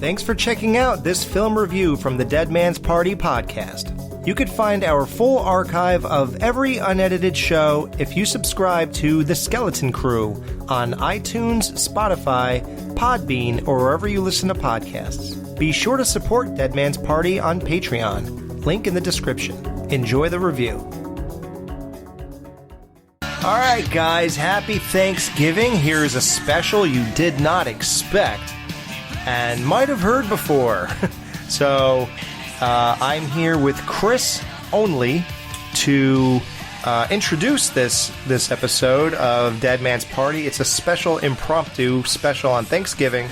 Thanks for checking out this film review from the Dead Man's Party podcast. You could find our full archive of every unedited show if you subscribe to The Skeleton Crew on iTunes, Spotify, Podbean, or wherever you listen to podcasts. Be sure to support Dead Man's Party on Patreon. Link in the description. Enjoy the review. Alright guys, happy Thanksgiving. Here's a special you did not expect and might have heard before. So, I'm here with Chris only to introduce this episode of Dead Man's Party. It's a special impromptu special on Thanksgiving.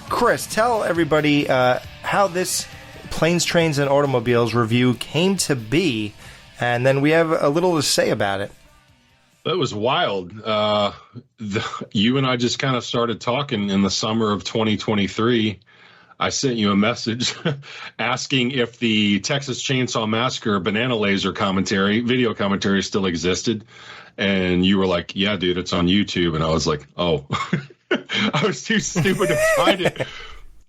Chris, tell everybody how this Planes, Trains, and Automobiles review came to be, and then we have a little to say about it. That was wild. You and I just kind of started talking in the summer of 2023. I sent you a message asking if the Texas Chainsaw Massacre Banana Laser video commentary still existed. And you were like, yeah, dude, it's on YouTube. And I was like, oh, I was too stupid to find it.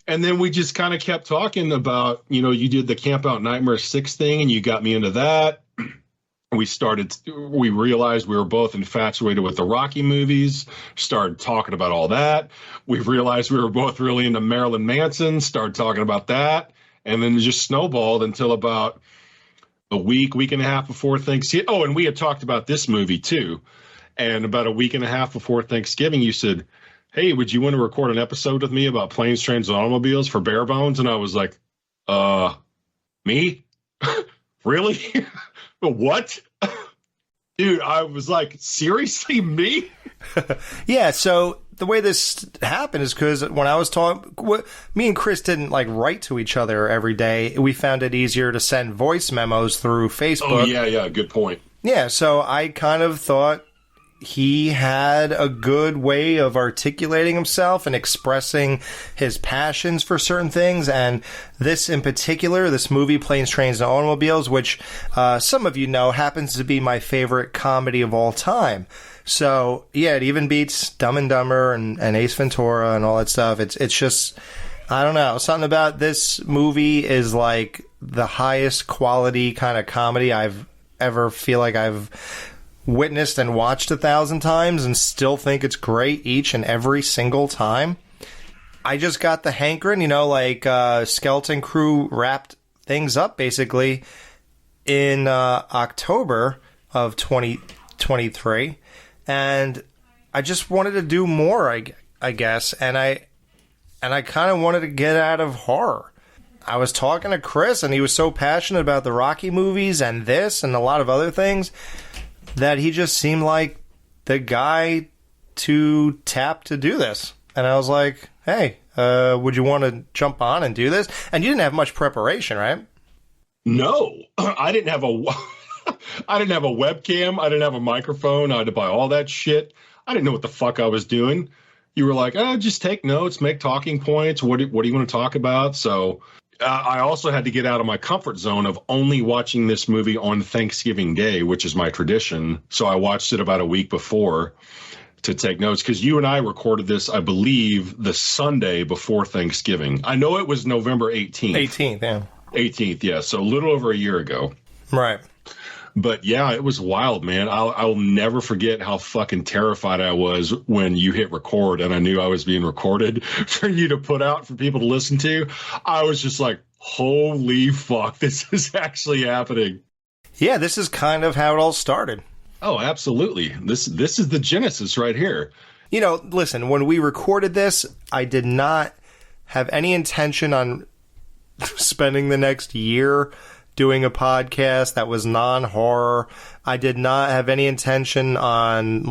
And then we just kind of kept talking about, you did the Camp Out Nightmare 6 thing and you got me into that. We realized we were both infatuated with the Rocky movies, started talking about all that. We realized we were both really into Marilyn Manson, started talking about that. And then it just snowballed until about a week and a half before Thanksgiving. Oh, and we had talked about this movie too. And about a week and a half before Thanksgiving, you said, hey, would you want to record an episode with me about Planes, Trains, and Automobiles for Bare Bones? And I was like, me? Really? What? Dude, I was like, seriously, me? Yeah, so the way this happened is because when I was talking, me and Chris didn't write to each other every day. We found it easier to send voice memos through Facebook. Oh, yeah, good point. Yeah, so I kind of thought he had a good way of articulating himself and expressing his passions for certain things. And this in particular, this movie, Planes, Trains, and Automobiles, which some of you know happens to be my favorite comedy of all time. So, yeah, it even beats Dumb and Dumber and Ace Ventura and all that stuff. It's just, I don't know, something about this movie is like the highest quality kind of comedy I've ever feel like I've witnessed and watched 1,000 times and still think it's great each and every single time. I just got the hankering, Skeleton Crew wrapped things up basically in October of 2023, and I just wanted to do more, I guess, and I kind of wanted to get out of horror. I was talking to Chris, and he was so passionate about the Rocky movies and this and a lot of other things that he just seemed like the guy to tap to do this. And I was like, hey, would you want to jump on and do this? And you didn't have much preparation, right? No, I didn't have a webcam. I didn't have a microphone. I had to buy all that shit. I didn't know what the fuck I was doing. You were like, just take notes, make talking points. What do you want to talk about? So I also had to get out of my comfort zone of only watching this movie on Thanksgiving Day, which is my tradition. So I watched it about a week before to take notes, because you and I recorded this, I believe, the Sunday before Thanksgiving. I know it was November 18th. 18th, yeah. 18th, yeah. So a little over a year ago. Right. But yeah, it was wild, man. I'll never forget how fucking terrified I was when you hit record and I knew I was being recorded for you to put out for people to listen to. I was just like, holy fuck, this is actually happening. Yeah, this is kind of how it all started. Oh, absolutely. This is the genesis right here. Listen, when we recorded this, I did not have any intention on spending the next year doing a podcast that was non-horror. I did not have any intention on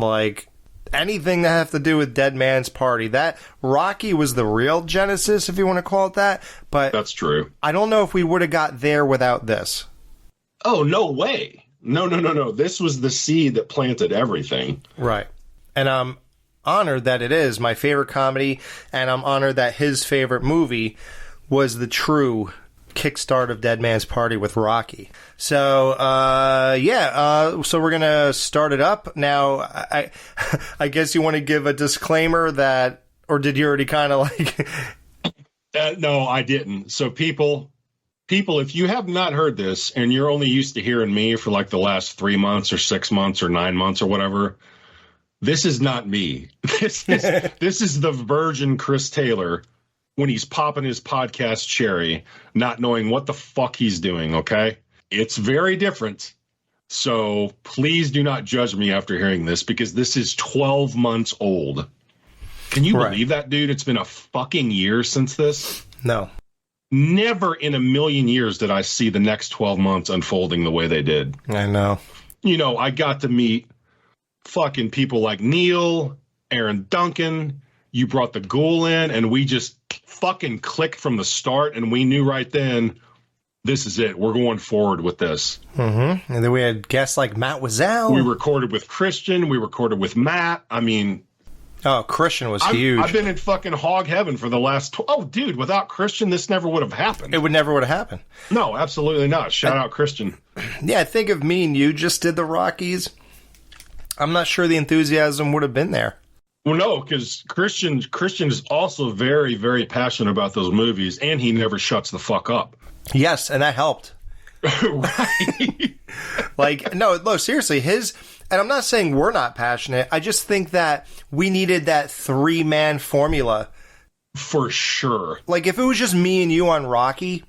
anything that have to do with Dead Man's Party. That Rocky was the real genesis, if you want to call it that. But that's true. I don't know if we would have got there without this. Oh, no way. No. This was the seed that planted everything. Right. And I'm honored that it is my favorite comedy, and I'm honored that his favorite movie was the true kickstart of Dead Man's Party with Rocky. So, so we're going to start it up. Now, I guess you want to give a disclaimer that, or did you already kind of No, I didn't. So people, if you have not heard this and you're only used to hearing me for like the last 3 months or 6 months or 9 months or whatever, this is not me. This is the virgin Chris Taylor when he's popping his podcast cherry, not knowing what the fuck he's doing. Okay. It's very different. So please do not judge me after hearing this, because this is 12 months old. Can you believe that, dude? It's been a fucking year since this. No. Never in a million years did I see the next 12 months unfolding the way they did. I know. You know, I got to meet fucking people like Neil, Aaron Duncan. You brought the Ghoul in, and we just fucking clicked from the start, and we knew right then, this is it. We're going forward with this. Mm-hmm. And then we had guests like Matt Wazell. We recorded with Christian. We recorded with Matt. I mean... Oh, Christian was huge. I've been in fucking hog heaven for the last... Oh, dude, without Christian, this never would have happened. It would never would have happened. No, absolutely not. Shout out Christian. Yeah, I think if me and you just did the Rockies, I'm not sure the enthusiasm would have been there. Well, no, because Christian is also very, very passionate about those movies, and he never shuts the fuck up. Yes, and that helped. Right. Like, no, seriously, and I'm not saying we're not passionate. I just think that we needed that 3-man formula. For sure. Like, if it was just me and you on Rocky,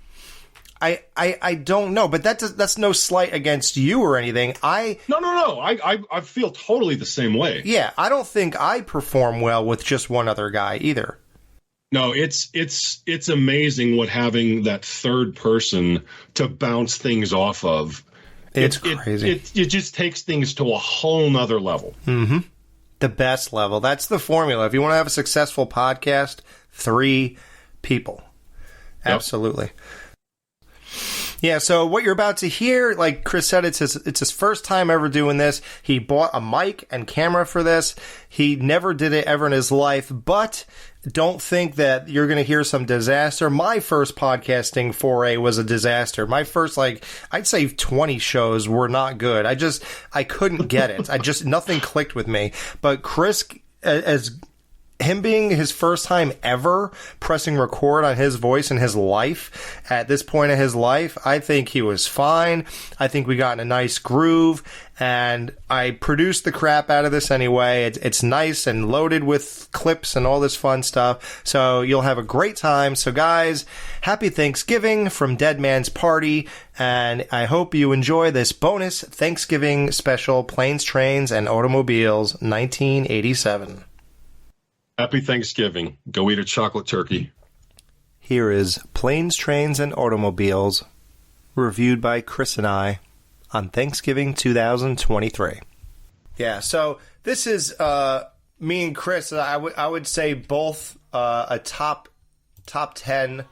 I don't know. But that's no slight against you or anything. No. I feel totally the same way. Yeah, I don't think I perform well with just one other guy either. No, it's amazing what having that third person to bounce things off of. It's crazy. It just takes things to a whole nother level. Mm-hmm. The best level. That's the formula. If you want to have a successful podcast, 3 people. Yep. Absolutely. Yeah, so what you're about to hear, like Chris said, it's his first time ever doing this. He bought a mic and camera for this. He never did it ever in his life, but don't think that you're going to hear some disaster. My first podcasting foray was a disaster. My first, I'd say 20 shows were not good. I couldn't get it. Nothing clicked with me. But Chris, as him being his first time ever pressing record on his voice in his life at this point in his life, I think he was fine. I think we got in a nice groove, and I produced the crap out of this anyway. It's nice and loaded with clips and all this fun stuff, so you'll have a great time. So guys, happy Thanksgiving from Dead Man's Party, and I hope you enjoy this bonus Thanksgiving special, Planes, Trains, and Automobiles 1987. Happy Thanksgiving. Go eat a chocolate turkey. Here is Planes, Trains, and Automobiles, reviewed by Chris and I on Thanksgiving 2023. Yeah, so this is me and Chris. I would say both a top 10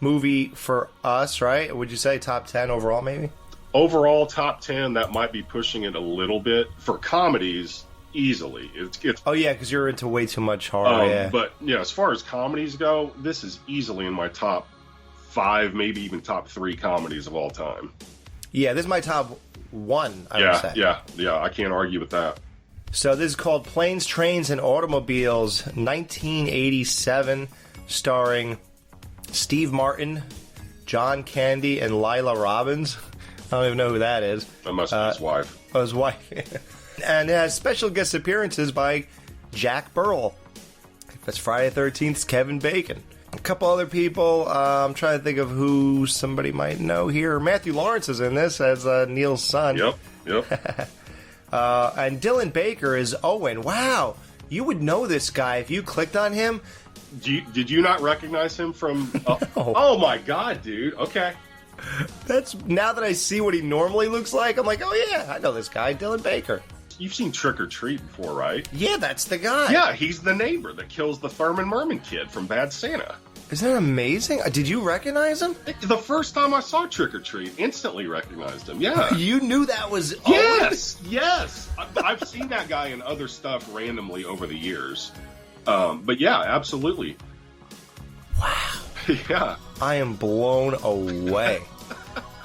movie for us, right? Would you say top 10 overall, maybe? Overall, top 10, that might be pushing it a little bit. For comedies, easily. It's oh, yeah, because you're into way too much horror, yeah. But, yeah, as far as comedies go, this is easily in my top 5, maybe even top 3 comedies of all time. Yeah, this is my top 1, I would say. Yeah, I can't argue with that. So this is called Planes, Trains, and Automobiles, 1987, starring Steve Martin, John Candy, and Lila Robbins. I don't even know who that is. That must be his wife. Oh, his wife. And it has special guest appearances by Jack Burrell. If it's Friday the 13th, Kevin Bacon. A couple other people. I'm trying to think of who somebody might know here. Matthew Lawrence is in this as Neil's son. Yep. And Dylan Baker is Owen. Wow. You would know this guy if you clicked on him. Did you not recognize him from... No. Oh, my God, dude. Okay. That's now that I see what he normally looks like, I'm like, oh, yeah, I know this guy, Dylan Baker. You've seen Trick or Treat before, right? Yeah, that's the guy. Yeah, he's the neighbor that kills the Thurman Merman kid from Bad Santa. Isn't that amazing? Did you recognize him? The first time I saw Trick or Treat, instantly recognized him. Yeah. You knew that was Yes. I've seen that guy in other stuff randomly over the years. But yeah, absolutely. Wow. Yeah. I am blown away.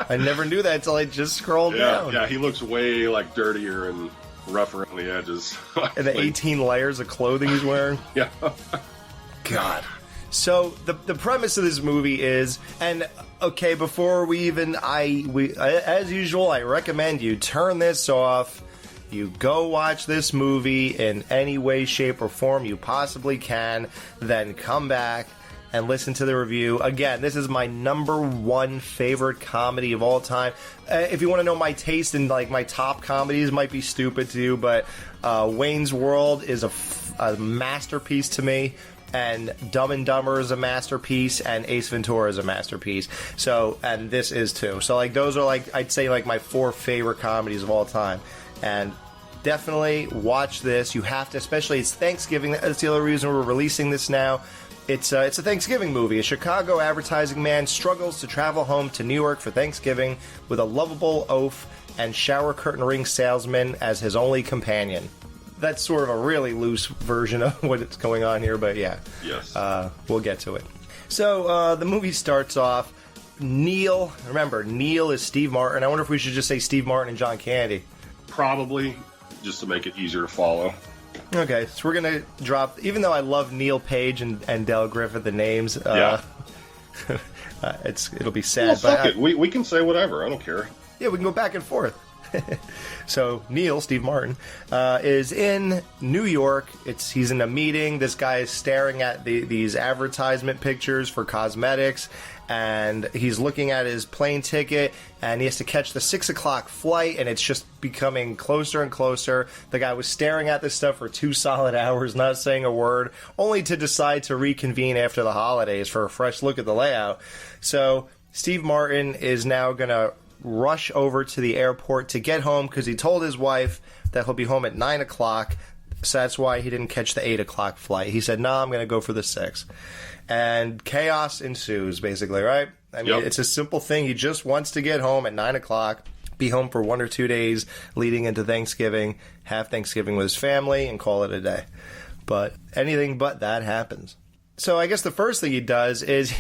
I never knew that until I just scrolled down. Yeah, he looks way dirtier and rougher on the edges. And the 18 layers of clothing he's wearing. Yeah. God. So the premise of this movie is, and okay, before we even, as usual, I recommend you turn this off. You go watch this movie in any way, shape, or form you possibly can, then come back and listen to the review. Again, this is my number one favorite comedy of all time. If you want to know my taste in like my top comedies, might be stupid to you, but Wayne's World is a masterpiece to me. And Dumb and Dumber is a masterpiece, and Ace Ventura is a masterpiece. So, and this is too. So, like, those are like, I'd say like my 4 favorite comedies of all time. And definitely watch this. You have to, especially it's Thanksgiving. That's the other reason we're releasing this now. It's a Thanksgiving movie. A Chicago advertising man struggles to travel home to New York for Thanksgiving with a lovable oaf and shower curtain ring salesman as his only companion. That's sort of a really loose version of what's going on here, but yeah. Yes. We'll get to it. So, the movie starts off. Neil, remember, Neil is Steve Martin. I wonder if we should just say Steve Martin and John Candy. Probably, just to make it easier to follow. Okay, so we're going to drop, even though I love Neil Page and Del Griffith, the names, it'll be sad. Well, fuck it. We can say whatever. I don't care. Yeah, we can go back and forth. So Neil, Steve Martin, is in New York. He's in a meeting. This guy is staring at these advertisement pictures for cosmetics, and he's looking at his plane ticket, and he has to catch the 6 o'clock flight, and it's just becoming closer and closer. The guy was staring at this stuff for 2 solid hours, not saying a word, only to decide to reconvene after the holidays for a fresh look at the layout. So Steve Martin is now going to rush over to the airport to get home because he told his wife that he'll be home at 9 o'clock, so that's why he didn't catch the 8 o'clock flight. He said, no, I'm going to go for the 6. And chaos ensues, basically, right? I mean, It's a simple thing. He just wants to get home at 9 o'clock, be home for 1 or 2 days leading into Thanksgiving, have Thanksgiving with his family, and call it a day. But anything but that happens. So I guess the first thing he does is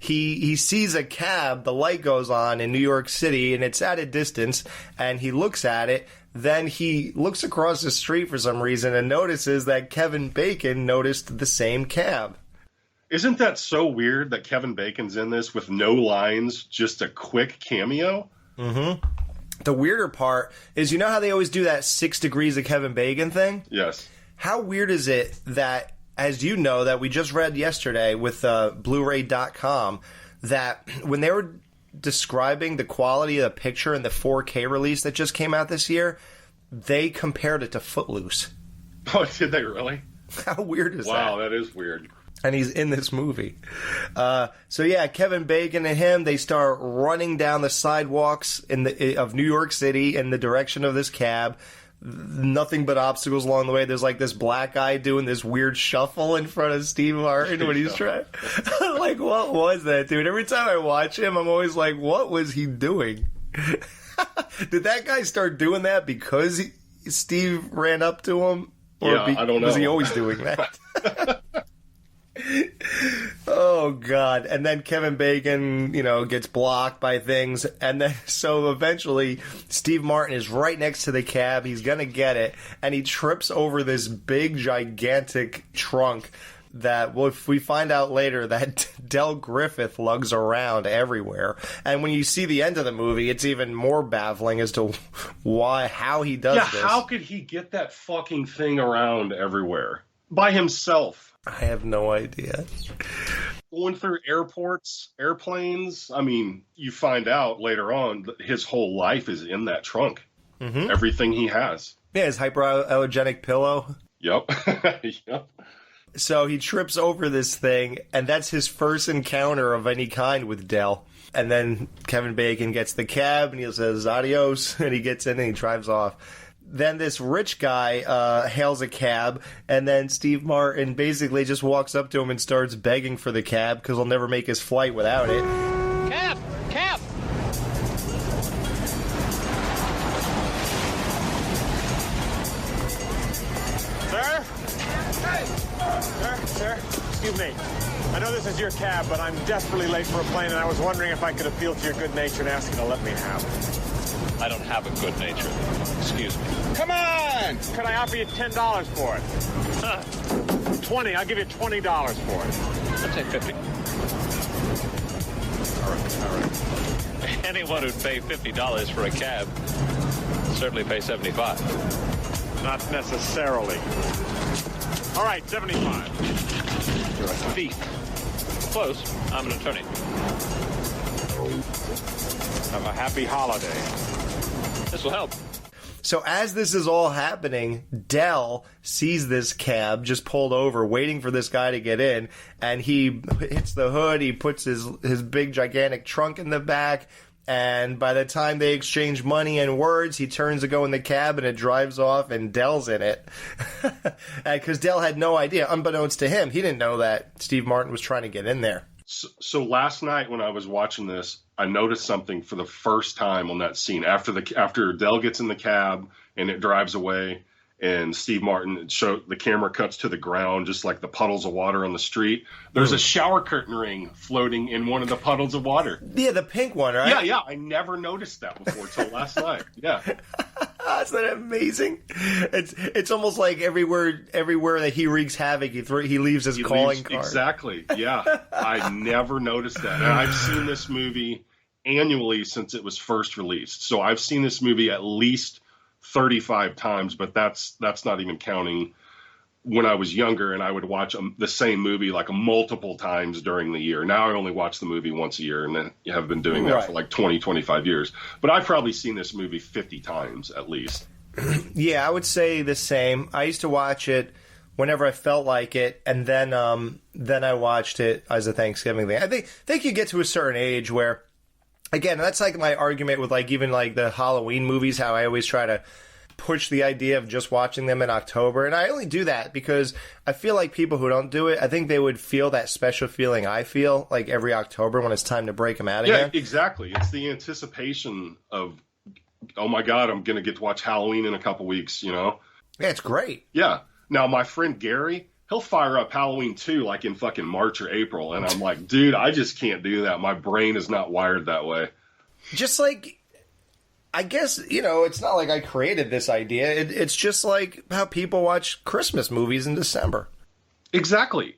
he sees a cab, the light goes on in New York City, and it's at a distance, and he looks at it. Then he looks across the street for some reason and notices that Kevin Bacon noticed the same cab. Isn't that so weird that Kevin Bacon's in this with no lines, just a quick cameo? Mm-hmm. The weirder part is, you know how they always do that 6 degrees of Kevin Bacon thing? Yes. How weird is it that, as you know, that we just read yesterday with Blu-ray.com, that when they were describing the quality of the picture in the 4K release that just came out this year, they compared it to Footloose. Oh, did they really? How weird is that? Wow, that is weird. And he's in this movie. So yeah, Kevin Bacon and him, they start running down the sidewalks of New York City in the direction of this cab. Nothing but obstacles along the way. There's like this black guy doing this weird shuffle in front of Steve Martin when he's trying. Like, what was that, dude? Every time I watch him, I'm always like, what was he doing? Did that guy start doing that because Steve ran up to him? Or I don't know. Was he always doing that? Oh, God. And then Kevin Bacon, gets blocked by things. And then, so eventually, Steve Martin is right next to the cab. He's going to get it. And he trips over this big, gigantic trunk that, well, if we find out later that Del Griffith lugs around everywhere. And when you see the end of the movie, it's even more baffling as to how he does this. Yeah, how could he get that fucking thing around everywhere? By himself. I have no idea. Going through airports, airplanes, I mean, you find out later on that his whole life is in that trunk. Mm-hmm. Everything he has. Yeah, his hyperallergenic pillow. Yep. Yep. So he trips over this thing, and that's his first encounter of any kind with Del. And then Kevin Bacon gets the cab, and he says, adios, and he gets in and he drives off. Then this rich guy hails a cab, and then Steve Martin basically just walks up to him and starts begging for the cab because he'll never make his flight without it. Cab! Cab! Sir? Sir? Excuse me. I know this is your cab, but I'm desperately late for a plane, and I was wondering if I could appeal to your good nature and ask you to let me have it. I don't have a good nature. Excuse me. Come on! Could I offer you $10 for it? 20. I'll give you $20 for it. I'd say 50. All right. Anyone who'd pay $50 for a cab certainly pay 75. Not necessarily. All right, 75. You're a thief. Close. I'm an attorney. Have a happy holiday. This will help. So as this is all happening, Del sees this cab just pulled over, waiting for this guy to get in, and he hits the hood, he puts his big gigantic trunk in the back, and by the time they exchange money and words, he turns to go in the cab and it drives off and Del's in it. Because Del had no idea, unbeknownst to him, he didn't know that Steve Martin was trying to get in there. So last night when I was watching this, I noticed something for the first time on that scene. After Del gets in the cab and it drives away, and Steve Martin the camera cuts to the ground, just like the puddles of water on the street. There's a shower curtain ring floating in one of the puddles of water. Yeah, the pink one, right? Yeah. I never noticed that before till last night. Yeah. Isn't that amazing? It's almost like everywhere that he wreaks havoc, he leaves his calling card. Exactly. Yeah. I never noticed that. And I've seen this movie annually since it was first released. So I've seen this movie at least 35 times, but that's not even counting when I was younger and I would watch the same movie like multiple times during the year. Now I only watch the movie once a year, and then have been doing that for like 20, 25 years. But I've probably seen this movie 50 times at least. Yeah, I would say the same. I used to watch it whenever I felt like it, and then I watched it as a Thanksgiving thing. I think you get to a certain age where, again, that's like my argument with like even like the Halloween movies, how I always try to push the idea of just watching them in October. And I only do that because I feel like people who don't do it, I think they would feel that special feeling I feel like every October when it's time to break them out again. Yeah, exactly. It's the anticipation of, oh my God, I'm going to get to watch Halloween in a couple weeks, you know? Yeah, it's great. Yeah. Now, my friend Gary, he'll fire up Halloween 2 like in fucking March or April. And I'm like, dude, I just can't do that. My brain is not wired that way. Just like, I guess, you know, it's not like I created this idea. It's just like how people watch Christmas movies in December. Exactly.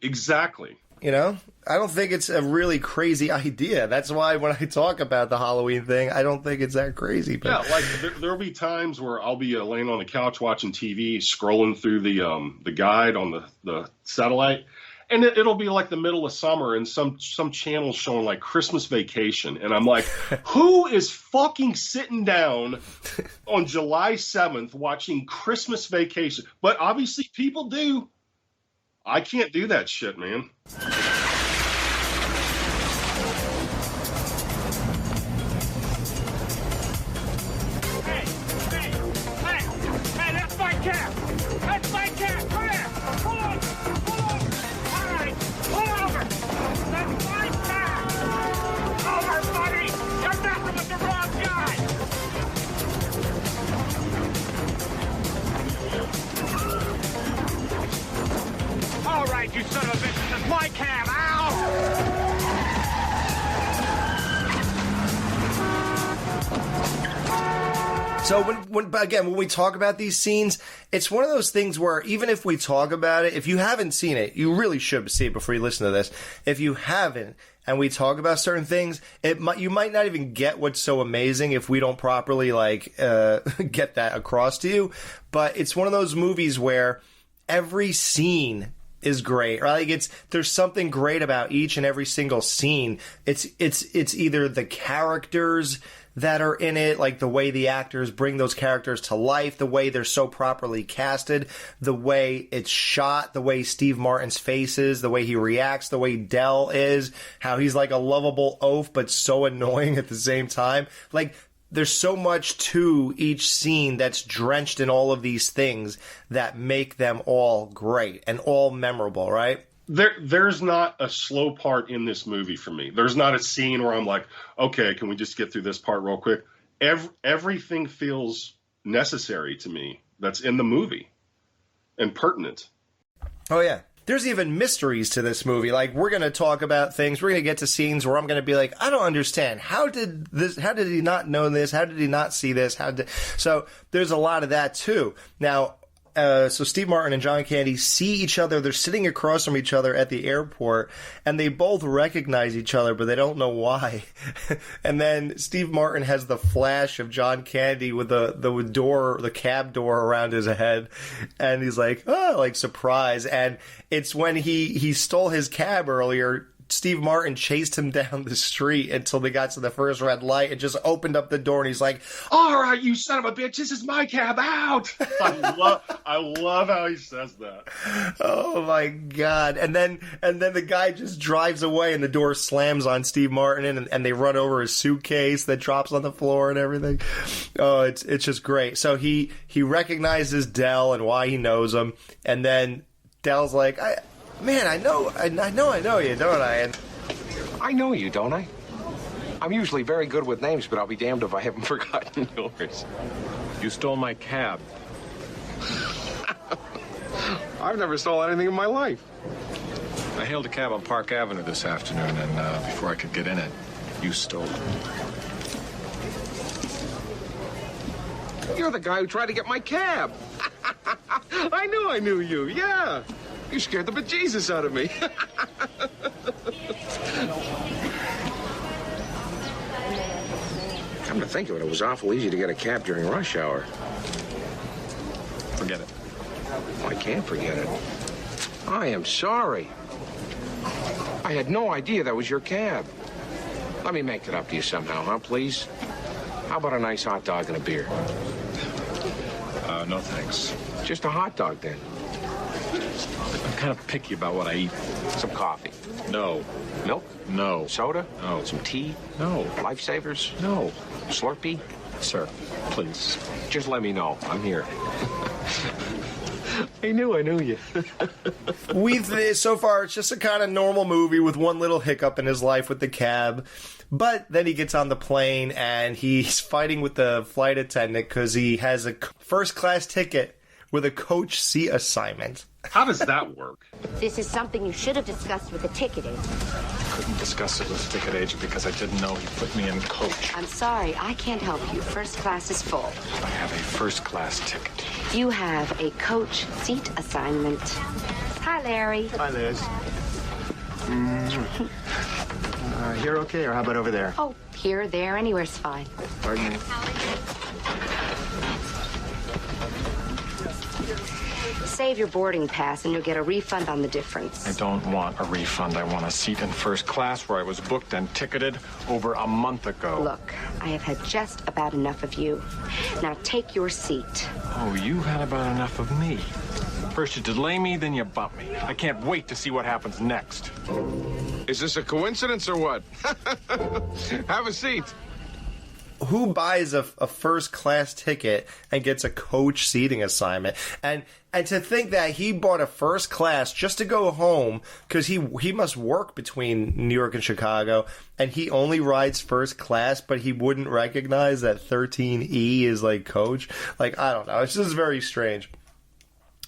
You know, I don't think it's a really crazy idea. That's why when I talk about the Halloween thing, I don't think it's that crazy. But yeah, like there'll be times where I'll be laying on the couch watching TV, scrolling through the guide on the satellite, and it'll be like the middle of summer, and some channel showing like Christmas Vacation, and I'm like, who is fucking sitting down on July 7th watching Christmas Vacation? But obviously people do. I can't do that shit, man. Hey, that's my cap! That's my cap! Come here! Pull over! All right, pull over! That's my cap! Over, buddy! You're messing with the wrong guy! All right, you son of a bitch, this is my cab! Ow! So when we talk about these scenes, it's one of those things where even if we talk about it, if you haven't seen it, you really should see it before you listen to this. If you haven't, and we talk about certain things, you might not even get what's so amazing if we don't properly get that across to you. But it's one of those movies where every scene is great, right? Like there's something great about each and every single scene. It's either the characters that are in it, like the way the actors bring those characters to life, the way they're so properly casted, the way it's shot, the way Steve Martin's face is, the way he reacts, the way Del is, how he's like a lovable oaf but so annoying at the same time. Like, there's so much to each scene that's drenched in all of these things that make them all great and all memorable, right? There's not a slow part in this movie for me. There's not a scene where I'm like, okay, can we just get through this part real quick? Everything feels necessary to me that's in the movie and pertinent. Oh, yeah. There's even mysteries to this movie. Like, we're going to talk about things. We're going to get to scenes where I'm going to be like, I don't understand. How did he not know this? How did he not see this? So there's a lot of that too. Now, so Steve Martin and John Candy see each other. They're sitting across from each other at the airport, and they both recognize each other, but they don't know why. And then Steve Martin has the flash of John Candy with the cab door around his head, and he's like, oh, like surprise. And it's when he stole his cab earlier. Steve Martin chased him down the street until they got to the first red light and just opened up the door, and he's like, all right, you son of a bitch, this is my cab, out. I love how he says that. Oh my God. And then the guy just drives away, and the door slams on Steve Martin, and they run over his suitcase that drops on the floor and everything. Oh, it's just great. So he recognizes Del and why he knows him, and then Del's like, Man, I know you, don't I? And I know you, don't I? I'm usually very good with names, but I'll be damned if I haven't forgotten yours. You stole my cab. I've never stolen anything in my life. I hailed a cab on Park Avenue this afternoon, and before I could get in it, you stole it. You're the guy who tried to get my cab. I knew you, yeah. You scared the bejesus out of me. Come to think of it, it was awful easy to get a cab during rush hour. Forget it. I can't forget it. I am sorry. I had no idea that was your cab. Let me make it up to you somehow, huh, please? How about a nice hot dog and a beer? No thanks. Just a hot dog, then. I'm kind of picky about what I eat. Some coffee. No. Milk? No. Soda? No. Some tea? No. Lifesavers? No. Slurpee? Sir, please. Just let me know. I'm here. I knew you. So far, it's just a kind of normal movie with one little hiccup in his life with the cab. But then he gets on the plane, and he's fighting with the flight attendant because he has a first-class ticket with a coach seat assignment. How does that work? This is something you should have discussed with the ticket agent. I couldn't discuss it with the ticket agent because I didn't know he put me in coach. I'm sorry, I can't help you. First class is full. I have a first-class ticket. You have a coach seat assignment. Hi, Larry. Hi, Liz. Here okay, or how about over there? Oh, here, there, anywhere's fine. Pardon me. Save your boarding pass and you'll get a refund on the difference. I don't want a refund. I want a seat in first class where I was booked and ticketed over a month ago. Look, I have had just about enough of you. Now take your seat. Oh, you've had about enough of me. First you delay me, then you bump me. I can't wait to see what happens next. Is this a coincidence or what? Have a seat. Who buys a first-class ticket and gets a coach seating assignment? And to think that he bought a first class just to go home because he must work between New York and Chicago, and he only rides first class, but he wouldn't recognize that 13E is like coach. Like, I don't know. It's just very strange.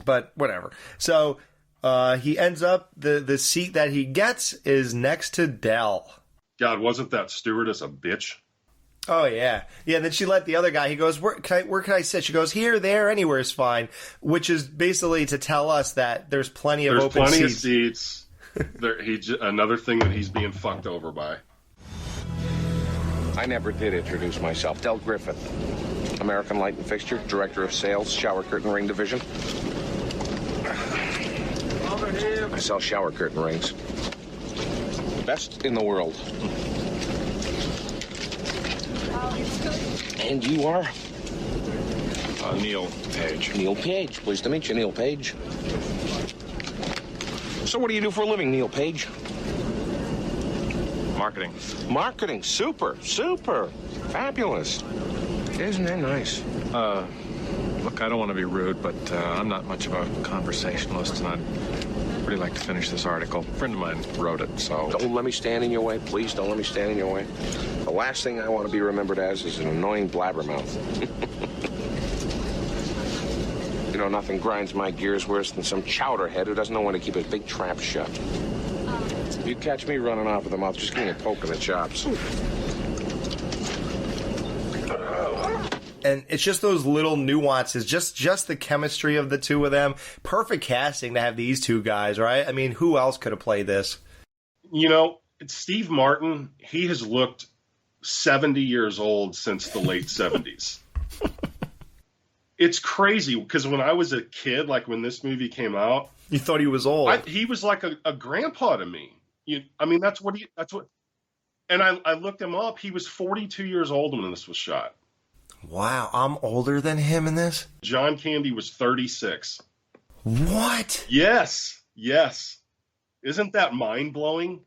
But whatever. So he ends up, the seat that he gets is next to Del. God, wasn't that stewardess a bitch? Oh, yeah. Yeah, then she let the other guy, he goes, where can I sit? She goes, here, there, anywhere is fine, which is basically to tell us that there's plenty of open seats. There's plenty of seats. Another thing that he's being fucked over by. I never did introduce myself. Del Griffith, American Light and Fixture, Director of Sales, Shower Curtain Ring Division. I sell shower curtain rings. Best in the world. And you are? Neil Page. Neil Page. Pleased to meet you, Neil Page. So what do you do for a living, Neil Page? Marketing. Marketing. Super. Fabulous. Isn't that nice? Look, I don't want to be rude, but I'm not much of a conversationalist, and I'd really like to finish this article. A friend of mine wrote it, so... Don't let me stand in your way. Please don't let me stand in your way. The last thing I want to be remembered as is an annoying blabbermouth. You know, nothing grinds my gears worse than some chowderhead who doesn't know when to keep his big trap shut. If you catch me running off with the mouth, just give me a poke in the chops. And it's just those little nuances, just the chemistry of the two of them. Perfect casting to have these two guys, right? I mean, who else could have played this? You know, Steve Martin, he has looked 70 years old since the late 70s. It's crazy, because when I was a kid, like when this movie came out, you thought he was old. He was like a grandpa to me. That's what. And I looked him up. He was 42 years old when this was shot. Wow, I'm older than him in this? John Candy was 36. What? Yes. Isn't that mind-blowing?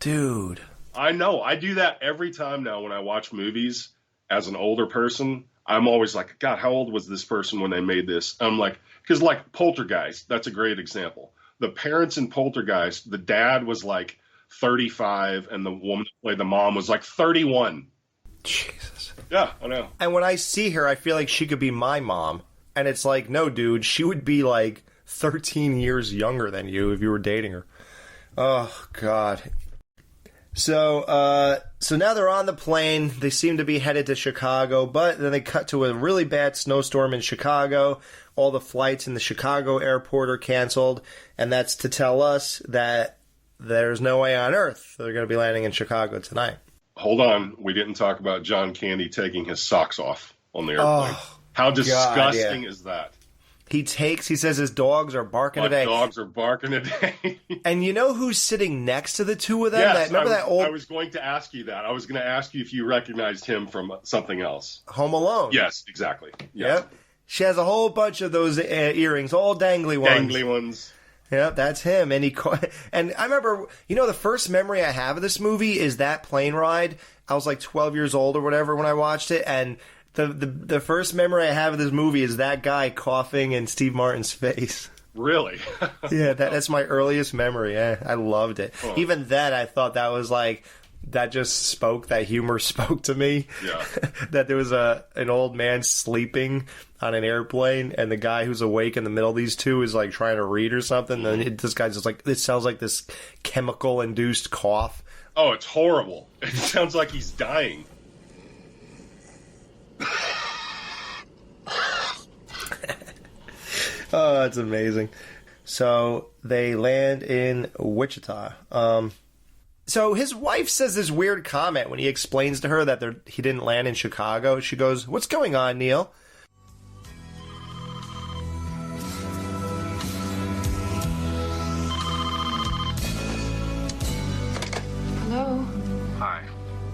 Dude. I know. I do that every time now when I watch movies as an older person. I'm always like, God, how old was this person when they made this? I'm like, because like Poltergeist, that's a great example. The parents in Poltergeist, the dad was like 35 and the woman that played the mom was like 31. Jesus. Yeah, I know. And when I see her, I feel like she could be my mom. And it's like, no, dude, she would be like 13 years younger than you if you were dating her. Oh, God. So now they're on the plane. They seem to be headed to Chicago, but then they cut to a really bad snowstorm in Chicago. All the flights in the Chicago airport are canceled, and that's to tell us that there's no way on earth they're going to be landing in Chicago tonight. Hold on. We didn't talk about John Candy taking his socks off on the airplane. Oh, how disgusting is that? He says his dogs are barking today. My dogs are barking today. And you know who's sitting next to the two of them? Yes, I was going to ask you that. I was going to ask you if you recognized him from something else. Home Alone. Yes, exactly. Yes. Yep. She has a whole bunch of those earrings, all dangly ones. Dangly ones. Yep, that's him. And I remember, the first memory I have of this movie is that plane ride. I was like 12 years old or whatever when I watched it, and the first memory I have of this movie is that guy coughing in Steve Martin's face. Really? Yeah, that's my earliest memory. Yeah, I loved it. Oh. Even then, I thought that was like, that humor spoke to me. Yeah. That there was an old man sleeping on an airplane, and the guy who's awake in the middle of these two is like trying to read or something. And this guy's just like, it sounds like this chemical-induced cough. Oh, it's horrible. It sounds like he's dying. Oh, that's amazing. So they land in Wichita. So his wife says this weird comment when he explains to her that he didn't land in Chicago. She goes, "What's going on, Neil?" Hello? Hi.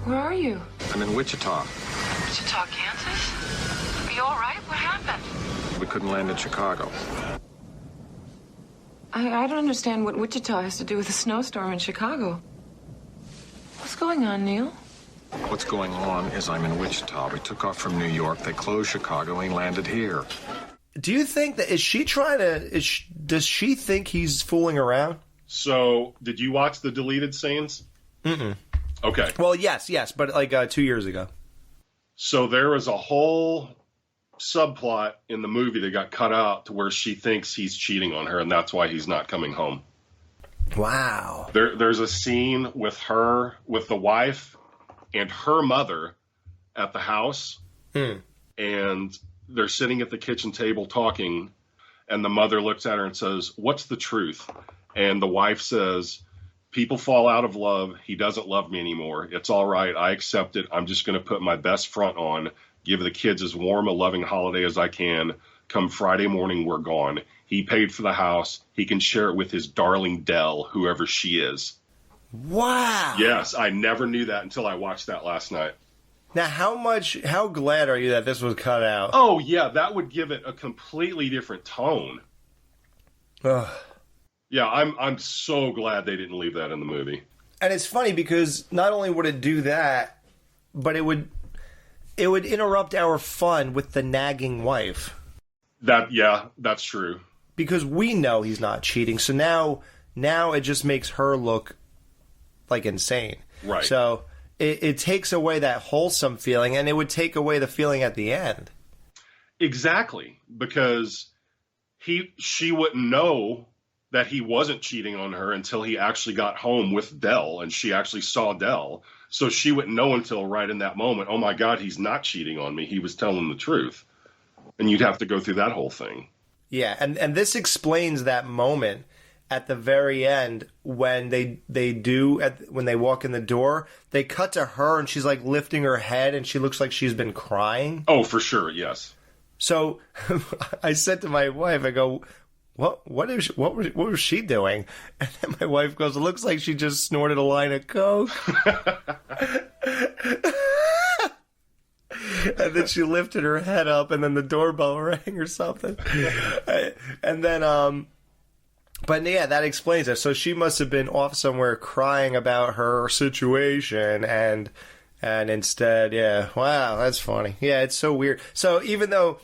Where are you? I'm in Wichita. Wichita, Kansas? Are you all right? What happened? We couldn't land in Chicago. I don't understand what Wichita has to do with a snowstorm in Chicago. What's going on, Neil? What's going on is I'm in Wichita. We took off from New York. They closed Chicago and we landed here. Do you think that, does she think he's fooling around? So, did you watch the deleted scenes? Mm-mm. Okay. Well, yes, but like 2 years ago. So there was a whole subplot in the movie that got cut out to where she thinks he's cheating on her, and that's why he's not coming home. Wow. There's a scene with the wife and her mother at the house, and they're sitting at the kitchen table talking, and the mother looks at her and says, "What's the truth?" And the wife says, "People fall out of love. He doesn't love me anymore. It's all right. I accept it. I'm just going to put my best front on, give the kids as warm a loving holiday as I can. Come Friday morning, we're gone. He paid for the house. He can share it with his darling Dell, whoever she is." Wow. Yes, I never knew that until I watched that last night. Now, how glad are you that this was cut out? Oh, yeah, that would give it a completely different tone. Ugh. Yeah, I'm so glad they didn't leave that in the movie. And it's funny because not only would it do that, but it would interrupt our fun with the nagging wife. That's true. Because we know he's not cheating, so now it just makes her look like insane. Right. So it takes away that wholesome feeling, and it would take away the feeling at the end. Exactly, because she wouldn't know that he wasn't cheating on her until he actually got home with Dell and she actually saw Dell. So she wouldn't know until right in that moment, oh my God, he's not cheating on me. He was telling the truth. And you'd have to go through that whole thing. Yeah, and this explains that moment at the very end when when they walk in the door, they cut to her and she's like lifting her head and she looks like she's been crying. Oh, for sure, yes. So I said to my wife, I go, what was she doing? And then my wife goes, it looks like she just snorted a line of coke. And then she lifted her head up and then the doorbell rang or something. And then, but yeah, that explains it. So she must have been off somewhere crying about her situation and instead, yeah, wow, that's funny. Yeah, it's so weird. So even though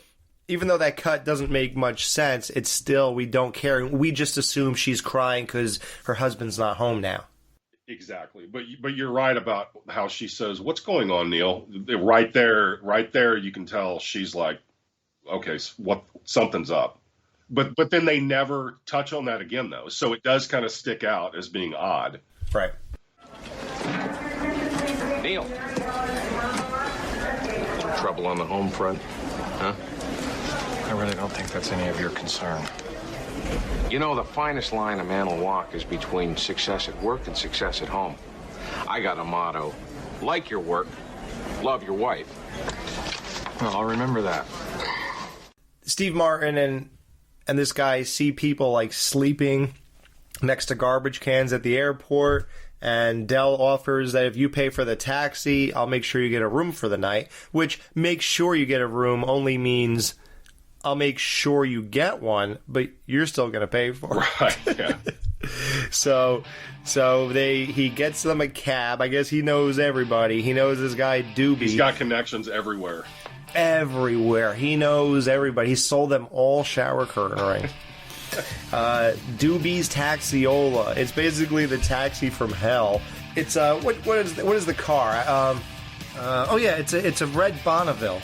that cut doesn't make much sense, it's still, we don't care. We just assume she's crying because her husband's not home now. Exactly. But you're right about how she says, what's going on, Neil? Right there, you can tell she's like, okay, something's up. But then they never touch on that again, though. So it does kind of stick out as being odd. Right. Neil. Trouble on the home front, huh? I really don't think that's any of your concern. You know, the finest line a man will walk is between success at work and success at home. I got a motto: like your work, love your wife. Well, I'll remember that. Steve Martin and this guy see people like sleeping next to garbage cans at the airport, and Dell offers that if you pay for the taxi, I'll make sure you get a room for the night, which make sure you get a room only means I'll make sure you get one, but you're still going to pay for it. Right, yeah. So he gets them a cab. I guess he knows everybody. He knows this guy Doobie. He's got connections everywhere. Everywhere. He knows everybody. He sold them all shower curtain rings. Doobie's Taxiola. It's basically the taxi from hell. It's what is the car? It's a red Bonneville.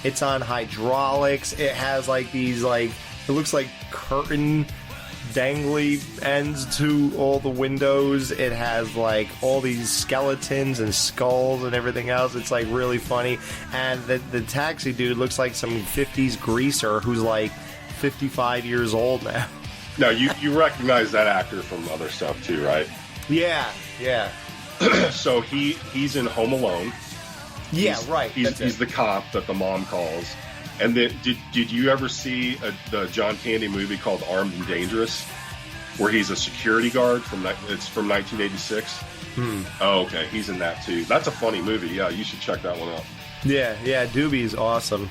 It's on hydraulics. It has like these it looks like curtain dangly ends to all the windows. It has like all these skeletons and skulls and everything else. It's like really funny. And the taxi dude looks like some 50s greaser who's like 55 years old now. No, you recognize that actor from other stuff too, right? Yeah. So he's in Home Alone. Yeah, right. He's the cop that the mom calls. And then, did you ever see the John Candy movie called Armed and Dangerous, where he's a security guard from 1986? Oh, okay, he's in that too. That's a funny movie. Yeah, you should check that one out. Yeah, Doobie's awesome.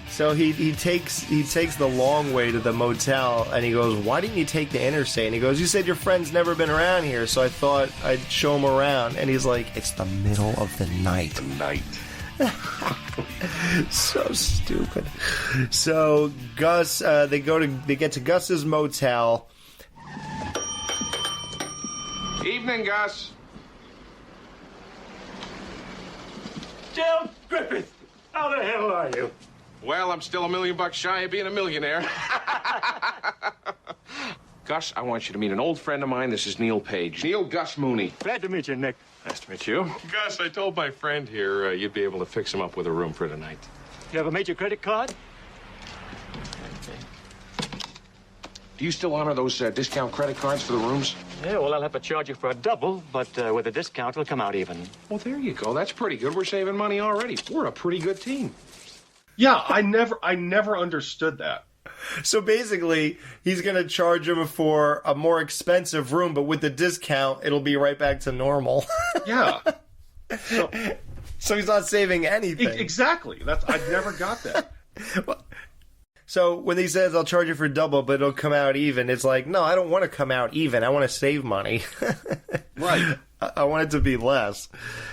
So he takes the long way to the motel, and he goes, "Why didn't you take the interstate?" And he goes, "You said your friend's never been around here, so I thought I'd show him around." And he's like, "It's the middle of the night." So stupid. So Gus, they get to Gus's motel. Evening, Gus. Dell Griffith, how the hell are you? Well, I'm still $1 million shy of being a millionaire. Gus, I want you to meet an old friend of mine. This is Neil Page. Neil Gus Mooney. Glad to meet you, Nick. Nice to meet you. Gus, I told my friend here you'd be able to fix him up with a room for tonight. You have a major credit card? Do you still honor those discount credit cards for the rooms? Yeah, well, I'll have to charge you for a double, but with a discount, it'll come out even. Well, there you go. That's pretty good. We're saving money already. We're a pretty good team. Yeah, I never understood that. So basically, he's going to charge him for a more expensive room, but with the discount, it'll be right back to normal. Yeah. So he's not saving anything. Exactly. I never got that. So when he says, "I'll charge you for double, but it'll come out even," it's like, no, I don't want to come out even. I want to save money. Right. I want it to be less.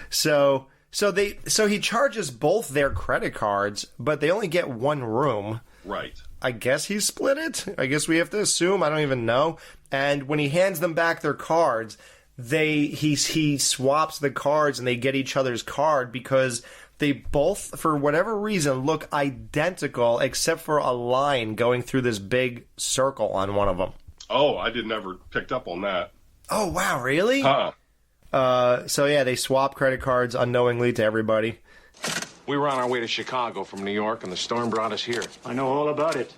So he charges both their credit cards, but they only get one room. Right. I guess he split it. I guess we have to assume. I don't even know. And when he hands them back their cards, he swaps the cards and they get each other's card because they both, for whatever reason, look identical except for a line going through this big circle on one of them. Oh, I never picked up on that. Oh, wow, really? So yeah, they swap credit cards unknowingly to everybody. We were on our way to Chicago from New York, and the storm brought us here. I know all about it.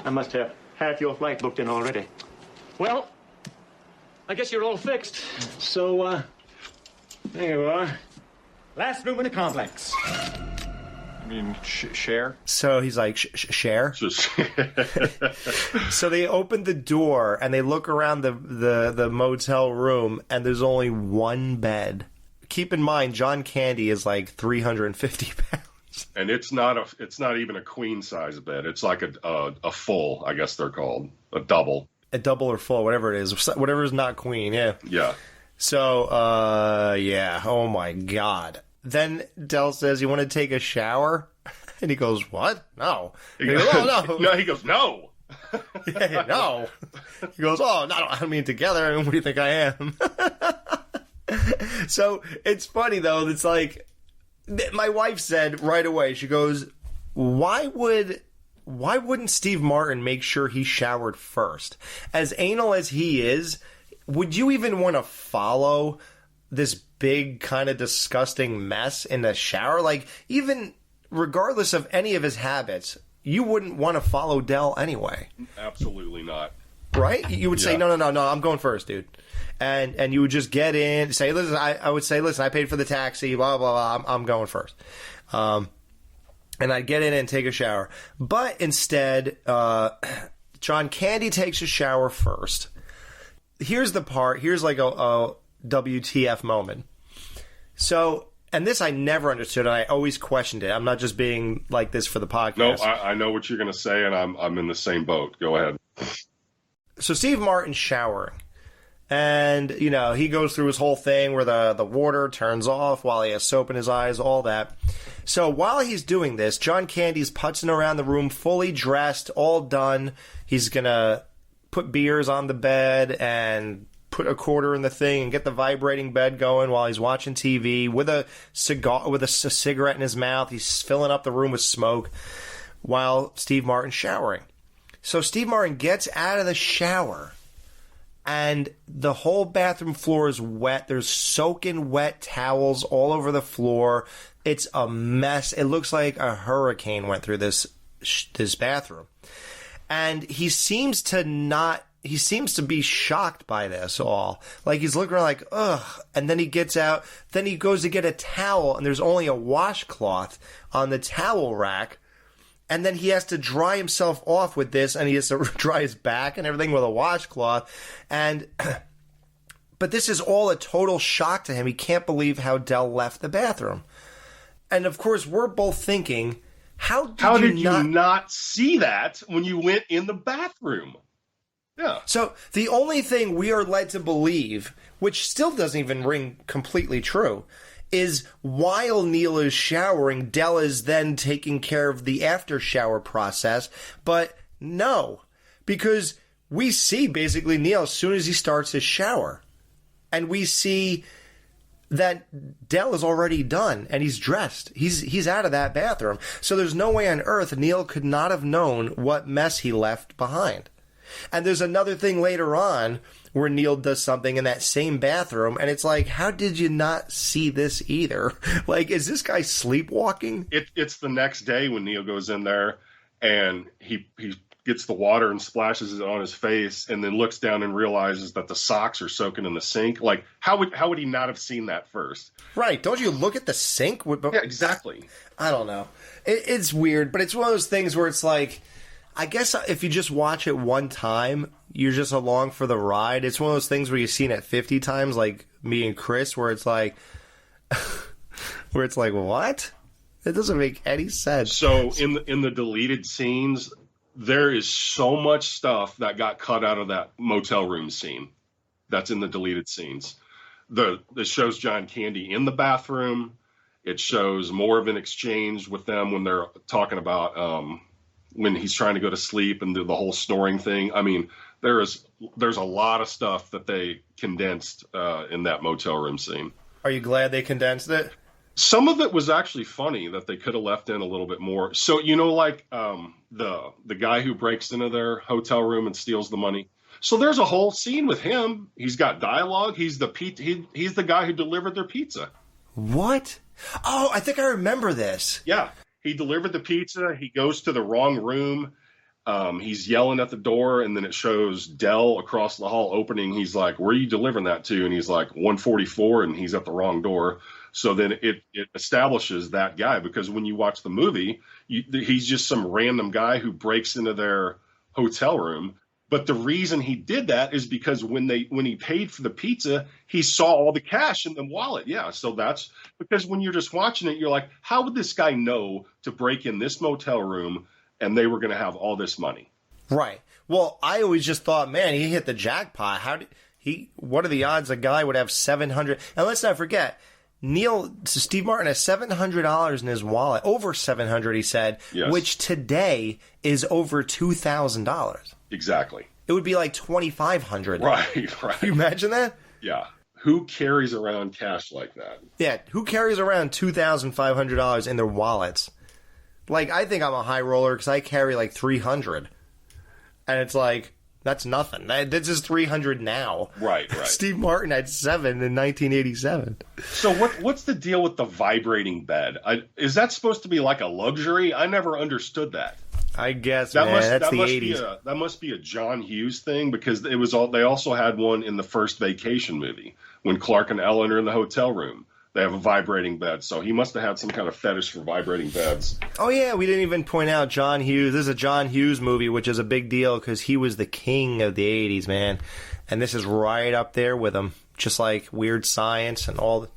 I must have half your flight booked in already. Well, I guess you're all fixed. So, there you are. Last room in the complex. I mean, share? So he's like, share? So they open the door, and they look around the motel room, and there's only one bed. Keep in mind, John Candy is like 350 pounds. And it's not even a queen size bed. It's like a full, I guess they're called. A double. A double or full, whatever it is. Whatever is not queen, yeah. Yeah. So, yeah. Oh, my God. Then Del says, you want to take a shower? And he goes, what? No. He goes, oh, no. No, he goes, no. Yeah, no. He goes, oh, no, I don't mean together. I mean, what do you think I am? So it's funny, though. It's like, my wife said right away, she goes, why wouldn't Steve Martin make sure he showered first? As anal as he is, would you even want to follow this big kind of disgusting mess in the shower? Like, even regardless of any of his habits, you wouldn't want to follow Del anyway. Absolutely not. Right? You would say, no, I'm going first, dude. And you would just get in, say, listen, I would say, listen, I paid for the taxi, blah, blah, blah, I'm going first. And I'd get in and take a shower. But instead, John Candy takes a shower first. Here's the part, here's like a WTF moment. So, and this I never understood, and I always questioned it. I'm not just being like this for the podcast. No, I know what you're going to say, and I'm in the same boat. Go ahead. So Steve Martin's showering. And, you know, he goes through his whole thing where the water turns off while he has soap in his eyes, all that. So while he's doing this, John Candy's putzing around the room, fully dressed, all done. He's going to put beers on the bed and put a quarter in the thing and get the vibrating bed going while he's watching TV with a cigar, with a cigarette in his mouth. He's filling up the room with smoke while Steve Martin's showering. So Steve Martin gets out of the shower, and the whole bathroom floor is wet. There's soaking wet towels all over the floor. It's a mess. It looks like a hurricane went through this bathroom. And he seems to be shocked by this all. Like, he's looking around like, ugh. And then he gets out. Then he goes to get a towel, and there's only a washcloth on the towel rack. And then he has to dry himself off with this, and he has to dry his back and everything with a washcloth. But this is all a total shock to him. He can't believe how Del left the bathroom. And, of course, we're both thinking, how did you not see that when you went in the bathroom? Yeah. So the only thing we are led to believe, which still doesn't even ring completely true, is while Neil is showering, Del is then taking care of the after shower process. But no, because we see basically Neil as soon as he starts his shower. And we see that Del is already done and he's dressed. He's out of that bathroom. So there's no way on earth Neil could not have known what mess he left behind. And there's another thing later on where Neil does something in that same bathroom, and it's like, how did you not see this either? Like, is this guy sleepwalking? It's the next day when Neil goes in there, and he gets the water and splashes it on his face, and then looks down and realizes that the socks are soaking in the sink. Like, how would he not have seen that first? Right. Don't you look at the sink? Yeah, exactly. I don't know. It's weird, but it's one of those things where it's like, I guess if you just watch it one time, you're just along for the ride. It's one of those things where you've seen it 50 times, like me and Chris, where it's like, what? It doesn't make any sense. So in the deleted scenes, there is so much stuff that got cut out of that motel room scene. That's in the deleted scenes. It shows John Candy in the bathroom. It shows more of an exchange with them when they're talking about when he's trying to go to sleep and the whole snoring thing. I mean, there's a lot of stuff that they condensed in that motel room scene. Are you glad they condensed it? Some of it was actually funny that they could have left in a little bit more. So, like the guy who breaks into their hotel room and steals the money. So there's a whole scene with him. He's got dialogue. He's the guy who delivered their pizza. What? Oh, I think I remember this. Yeah, he delivered the pizza. He goes to the wrong room. He's yelling at the door, and then it shows Del across the hall opening. He's like, "Where are you delivering that to?" And he's like, 144, and he's at the wrong door. So then it establishes that guy, because when you watch the movie, he's just some random guy who breaks into their hotel room. But the reason he did that is because when he paid for the pizza, he saw all the cash in the wallet. Yeah, so that's because when you're just watching it, you're like, how would this guy know to break in this motel room and they were going to have all this money? Right. Well, I always just thought, man, he hit the jackpot. What are the odds a guy would have $700? And let's not forget, Steve Martin has $700 in his wallet, over $700, he said, yes, which today is over $2,000. Exactly. It would be like $2,500. Right. Can you imagine that? Yeah. Who carries around cash like that? Yeah. Who carries around $2,500 in their wallets? Like, I think I'm a high roller because I carry like $300. And it's like, that's nothing. This is $300 now. Right. Steve Martin had $7 in 1987. So what's the deal with the vibrating bed? Is that supposed to be like a luxury? I never understood that. I guess, that's the 80s. That must be a John Hughes thing, because it was all. They also had one in the first Vacation movie when Clark and Ellen are in the hotel room. They have a vibrating bed, so he must have had some kind of fetish for vibrating beds. Oh yeah, we didn't even point out John Hughes. This is a John Hughes movie, which is a big deal because he was the king of the 80s, man. And this is right up there with him, just like Weird Science and all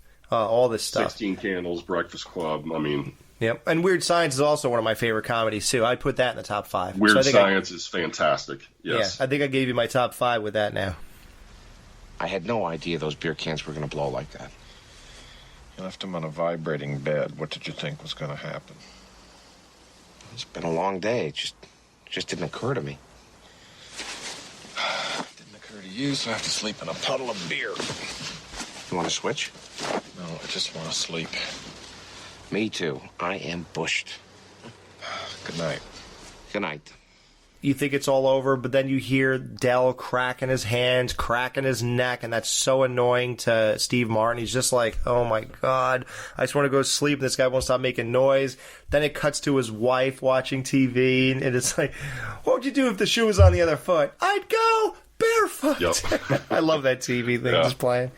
this stuff. 16 Candles, Breakfast Club. I mean. Yep, and Weird Science is also one of my favorite comedies, too. I'd put that in the top 5. Weird Science is fantastic, yes. Yeah, I think I gave you my top 5 with that now. I had no idea those beer cans were going to blow like that. You left him on a vibrating bed. What did you think was going to happen? It's been a long day. It just didn't occur to me. Didn't occur to you, so I have to sleep in a puddle of beer. You want to switch? No, I just want to sleep. Me too. I am bushed. Good night. Good night. You think it's all over, but then you hear Del cracking his hands, cracking his neck, and that's so annoying to Steve Martin. He's just like, oh my God, I just want to go to sleep. This guy won't stop making noise. Then it cuts to his wife watching TV, and it's like, what would you do if the shoe was on the other foot? I'd go barefoot. Yep. I love that TV thing just playing.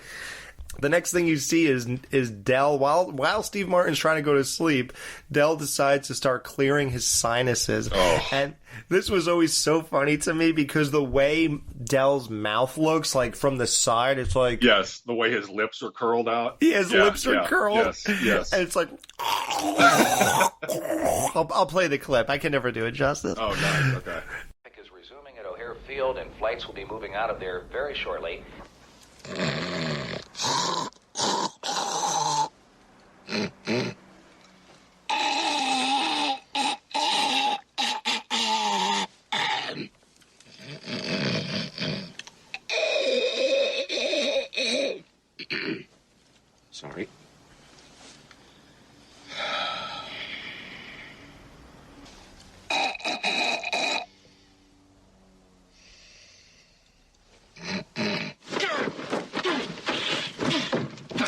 The next thing you see is Del, while Steve Martin's trying to go to sleep, Del decides to start clearing his sinuses. Oh. And this was always so funny to me because the way Del's mouth looks, like from the side, it's like... Yes, the way his lips are curled out. Yeah, his lips are curled. Yes. And it's like... I'll play the clip. I can never do it justice. Oh, nice. Okay. Is resuming at O'Hare Field, and flights will be moving out of there very shortly. Sorry.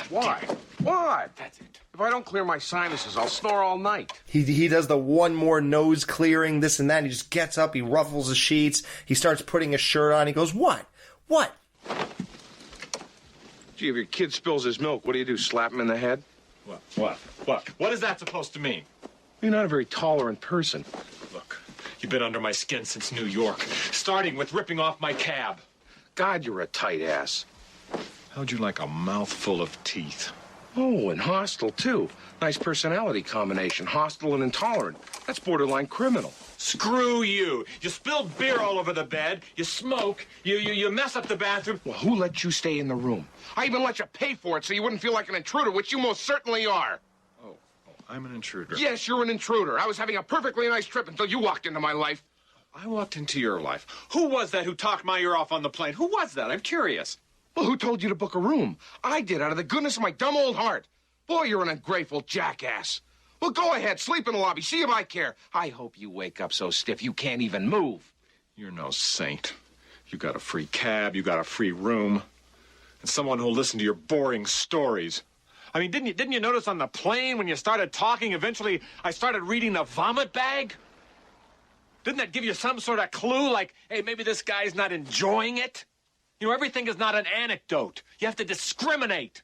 Why? What? That's it. If I don't clear my sinuses, I'll snore all night. He does the one more nose clearing, this and that. And he just gets up, he ruffles the sheets, he starts putting his shirt on. He goes, what? Gee, if your kid spills his milk, what do? Slap him in the head? What? What is that supposed to mean? You're not a very tolerant person. Look, you've been under my skin since New York, starting with ripping off my cab. God, you're a tight ass. How'd you like a mouthful of teeth? Oh, and hostile, too. Nice personality combination. Hostile and intolerant. That's borderline criminal. Screw you. You spilled beer all over the bed. You smoke. You mess up the bathroom. Well, who let you stay in the room? I even let you pay for it so you wouldn't feel like an intruder, which you most certainly are. Oh, I'm an intruder. Yes, you're an intruder. I was having a perfectly nice trip until you walked into my life. I walked into your life. Who was that who talked my ear off on the plane? Who was that? I'm curious. Well, who told you to book a room? I did, out of the goodness of my dumb old heart. Boy, you're an ungrateful jackass. Well, go ahead, sleep in the lobby, see if I care. I hope you wake up so stiff you can't even move. You're no saint. You got a free cab, you got a free room, and someone who'll listen to your boring stories. I mean, didn't you notice on the plane when you started talking, eventually I started reading the vomit bag? Didn't that give you some sort of clue, like, hey, maybe this guy's not enjoying it? You know, everything is not an anecdote. You have to discriminate.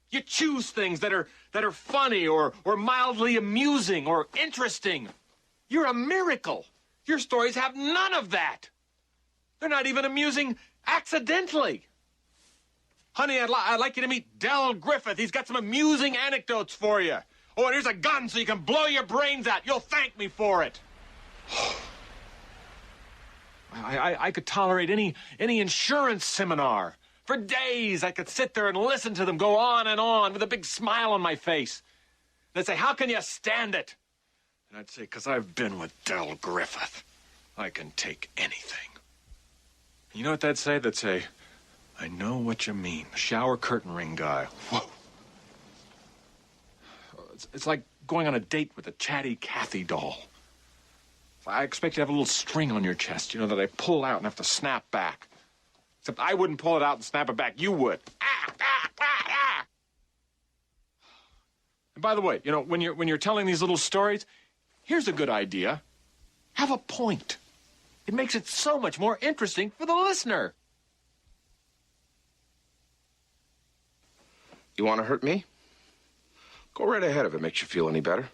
You choose things that are funny or mildly amusing or interesting. You're a miracle. Your stories have none of that. They're not even amusing accidentally. Honey, I'd like you to meet Del Griffith. He's got some amusing anecdotes for you. Oh, and here's a gun so you can blow your brains out. You'll thank me for it. I could tolerate any insurance seminar. For days, I could sit there and listen to them go on and on with a big smile on my face. They'd say, how can you stand it? And I'd say, because I've been with Del Griffith. I can take anything. You know what they'd say? They'd say, I know what you mean. The shower curtain ring guy. Whoa. It's like going on a date with a chatty Cathy doll. I expect you to have a little string on your chest, you know, that I pull out and have to snap back. Except I wouldn't pull it out and snap it back. You would. And by the way, you know, when you're telling these little stories, here's a good idea. Have a point. It makes it so much more interesting for the listener. You want to hurt me? Go right ahead if it makes you feel any better.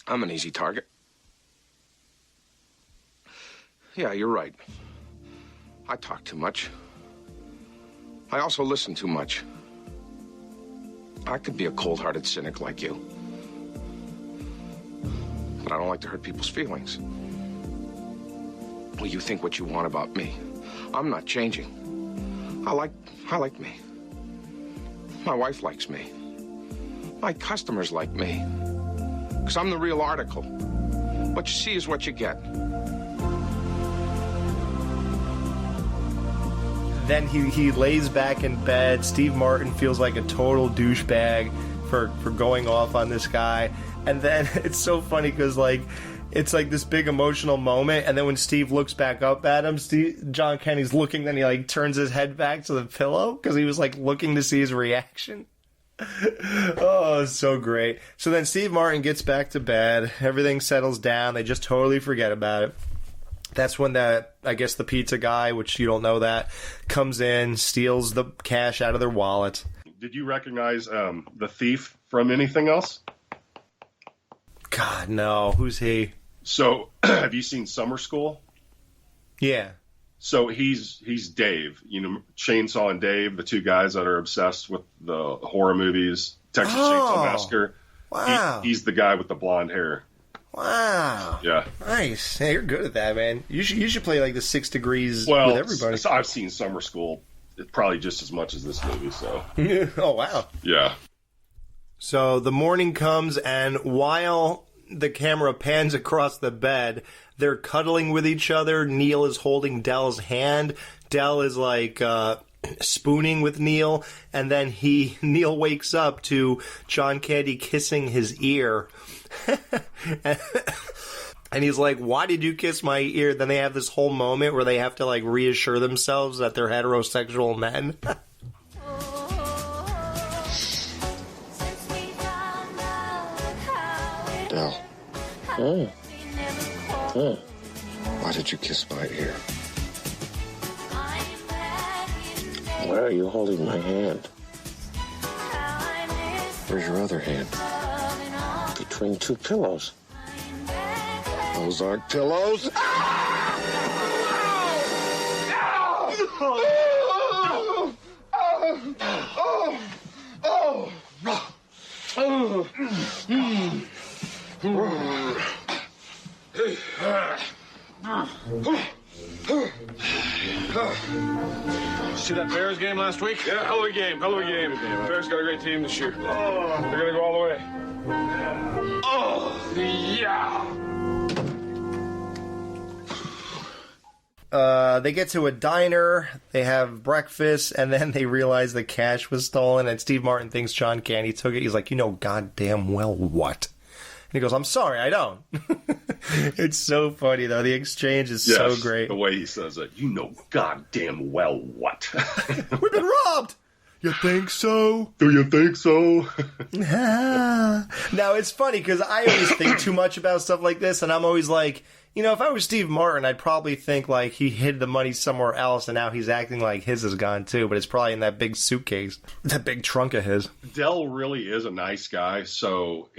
I'm an easy target. Yeah, you're right. I talk too much. I also listen too much. I could be a cold-hearted cynic like you. But I don't like to hurt people's feelings. Well, you think what you want about me. I'm not changing. I like me. My wife likes me. My customers like me. Because I'm the real article. What you see is what you get. Then he lays back in bed. Steve Martin feels like a total douchebag for going off on this guy. And then it's so funny because, like, it's like this big emotional moment. And then when Steve looks back up at him, John Kenny's looking, then he, like, turns his head back to the pillow because he was, like, looking to see his reaction. Oh, it's so great. So then Steve Martin gets back to bed. Everything settles down. They just totally forget about it. That's when the pizza guy, which you don't know that, comes in, steals the cash out of their wallet. Did you recognize the thief from anything else? God, no. Who's he? So, have you seen Summer School? Yeah. So he's Dave, you know, Chainsaw and Dave, the two guys that are obsessed with the horror movies, Texas Chainsaw Massacre. Wow. He's the guy with the blonde hair. Wow. Yeah. Nice. Hey, you're good at that, man. You should play like the 6 Degrees with everybody. I've seen Summer School probably just as much as this movie, so. Oh, wow. Yeah. So the morning comes, and while the camera pans across the bed, they're cuddling with each other. Neil is holding Del's hand. Del is like spooning with Neil, and then Neil wakes up to John Candy kissing his ear. And he's like, why did you kiss my ear? Then they have this whole moment where they have to like reassure themselves that they're heterosexual men. Del. Why did you kiss my ear? Why are you holding my hand? Where's your other hand? Between 2 pillows. Those aren't pillows. See that Bears game last week? Yeah, hell of a game. Bears got a great team this year. Oh, they're going to go all the way. Oh, yeah. They get to a diner, they have breakfast, and then they realize the cash was stolen, and Steve Martin thinks John Candy took it. He's like, you know goddamn well what? And he goes, I'm sorry, I don't. It's so funny, though. The exchange is so great. The way he says it. You know goddamn well what. We've been robbed! You think so? Do you think so? Now, it's funny, because I always think too much about stuff like this, and I'm always like, you know, if I was Steve Martin, I'd probably think, like, he hid the money somewhere else, and now he's acting like his is gone, too, but it's probably in that big suitcase, that big trunk of his. Dell really is a nice guy, so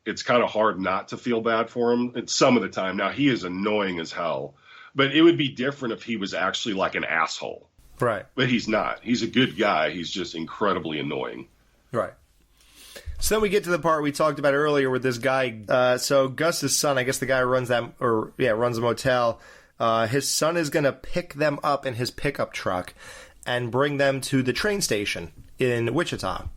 it's kind of hard not to feel bad for him some of the time. Now, he is annoying as hell, but it would be different if he was actually like an asshole. Right. But he's not. He's a good guy. He's just incredibly annoying. Right. So then we get to the part we talked about earlier with this guy. So Gus's son, I guess the guy who runs runs the motel. His son is going to pick them up in his pickup truck and bring them to the train station in Wichita.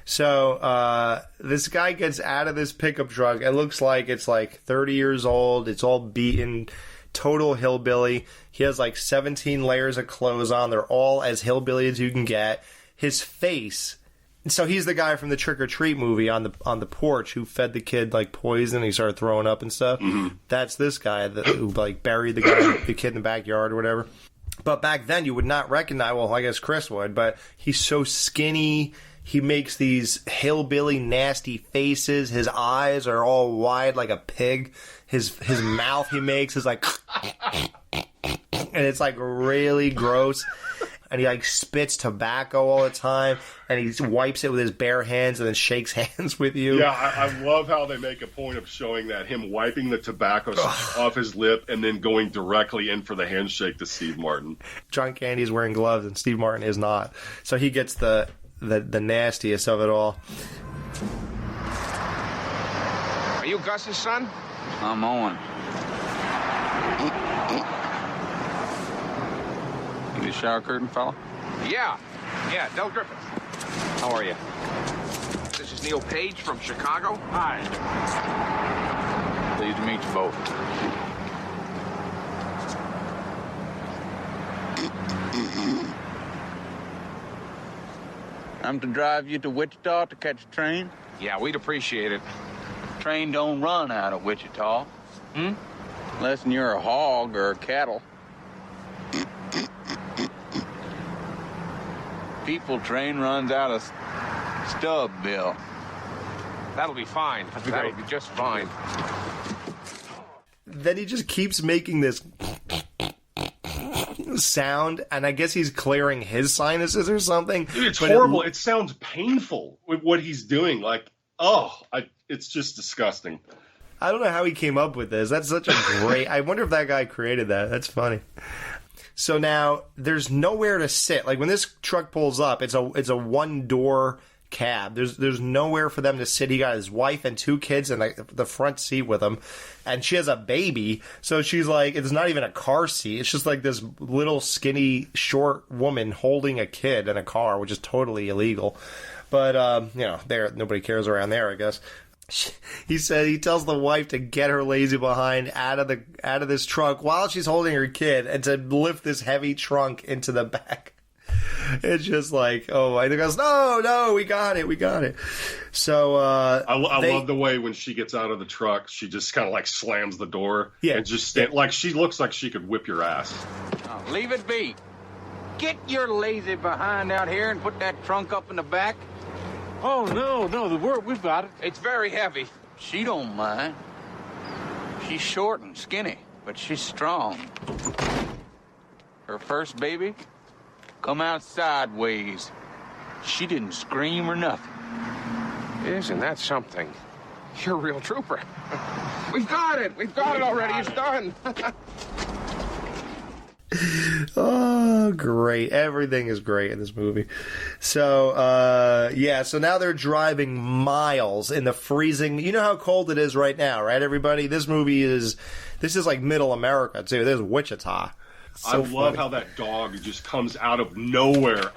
So this guy gets out of this pickup truck. It looks like it's like 30 years old. It's all beaten, total hillbilly. He has like 17 layers of clothes on. They're all as hillbilly as you can get. His face. So he's the guy from the Trick or Treat movie on the porch who fed the kid like poison. He started throwing up and stuff. Mm-hmm. That's this guy who like buried the kid in the backyard or whatever. But back then you would not recognize. Well, I guess Chris would. But he's so skinny. He makes these hillbilly nasty faces. His eyes are all wide like a pig. His mouth he makes is like, and it's like really gross. And he like spits tobacco all the time, and he wipes it with his bare hands and then shakes hands with you. Yeah, I love how they make a point of showing that him wiping the tobacco off his lip and then going directly in for the handshake to Steve Martin. John Candy's wearing gloves and Steve Martin is not, so he gets the nastiest of it all. Are you Gus's son? I'm Owen. You the shower curtain fella? Yeah, Del Griffith. How are you? This is Neil Page from Chicago. Hi. Pleased to meet you both. I'm to drive you to Wichita to catch a train? Yeah, we'd appreciate it. Train don't run out of Wichita. Unless you're a hog or a cattle. People train runs out of Stubbville. That'll be fine. That'll be just fine. Then he just keeps making this sound, and I guess he's clearing his sinuses or something. Dude, it's horrible. It sounds painful with what he's doing. Like, it's just disgusting. I don't know how he came up with this. That's such a great... I wonder if that guy created that. That's funny. So now there's nowhere to sit. Like when this truck pulls up, it's a one-door cab. There's nowhere for them to sit. He got his wife and two kids in the front seat with him, and she has a baby. So she's like, it's not even a car seat. It's just like this little skinny short woman holding a kid in a car, which is totally illegal. But nobody cares around there, I guess. He tells the wife to get her lazy behind out of this trunk while she's holding her kid and to lift this heavy trunk into the back. It's just like, he goes, no, we got it. So I love the way when she gets out of the truck, she just kind of like slams the door and just like she looks like she could whip your ass. Oh, leave it be. Get your lazy behind out here and put that trunk up in the back. Oh, no, we've got it. It's very heavy. She don't mind. She's short and skinny, but she's strong. Her first baby come out sideways. She didn't scream or nothing. Isn't that something? You're a real trooper. We've got it already. It's done. Oh, great. Everything is great in this movie. So, so now they're driving miles in the freezing. You know how cold it is right now, right, everybody? This is like middle America, too. This is Wichita. So I love how that dog just comes out of nowhere,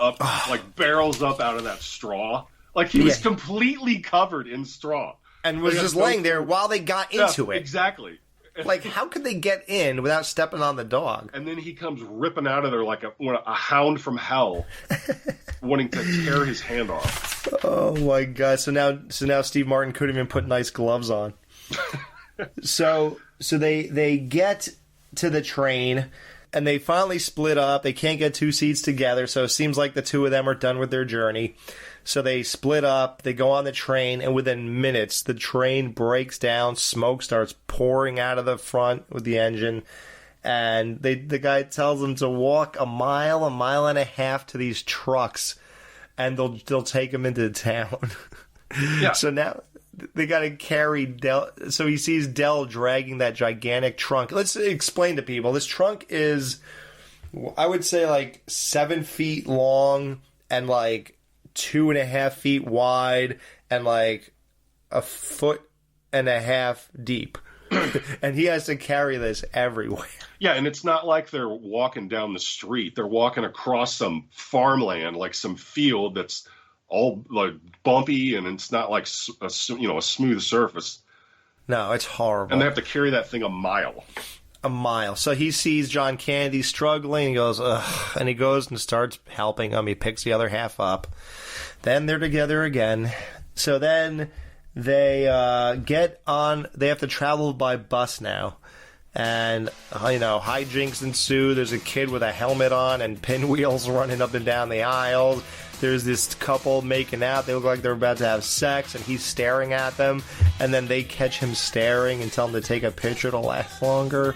like barrels up out of that straw. Like he was completely covered in straw. And was just laying there while they got into it. Exactly. Like, how could they get in without stepping on the dog? And then he comes ripping out of there like a hound from hell, wanting to tear his hand off. Oh my god! So now Steve Martin couldn't even put nice gloves on. So they get to the train, and they finally split up. They can't get two seats together, so it seems like the two of them are done with their journey. So they split up, they go on the train, and within minutes, the train breaks down, smoke starts pouring out of the front with the engine, and the guy tells them to walk a mile and a half to these trucks, and they'll take them into town. Yeah. So now they got to carry Del. So he sees Del dragging that gigantic trunk. Let's explain to people. This trunk is, I would say, like 7 feet long and like 2.5 feet wide and like 1.5 feet deep. And he has to carry this everywhere. Yeah, and it's not like they're walking down the street. They're walking across some farmland, like some field that's all like bumpy, and it's not like a smooth surface. No, it's horrible. And they have to carry that thing a mile. A mile. So he sees John Candy struggling. He goes, ugh, and he goes and starts helping him. He picks the other half up. Then they're together again. So then they get on. They have to travel by bus now. And, hijinks ensue. There's a kid with a helmet on and pinwheels running up and down the aisles. There's this couple making out. They look like they're about to have sex, and he's staring at them. And then they catch him staring and tell him to take a picture to last longer.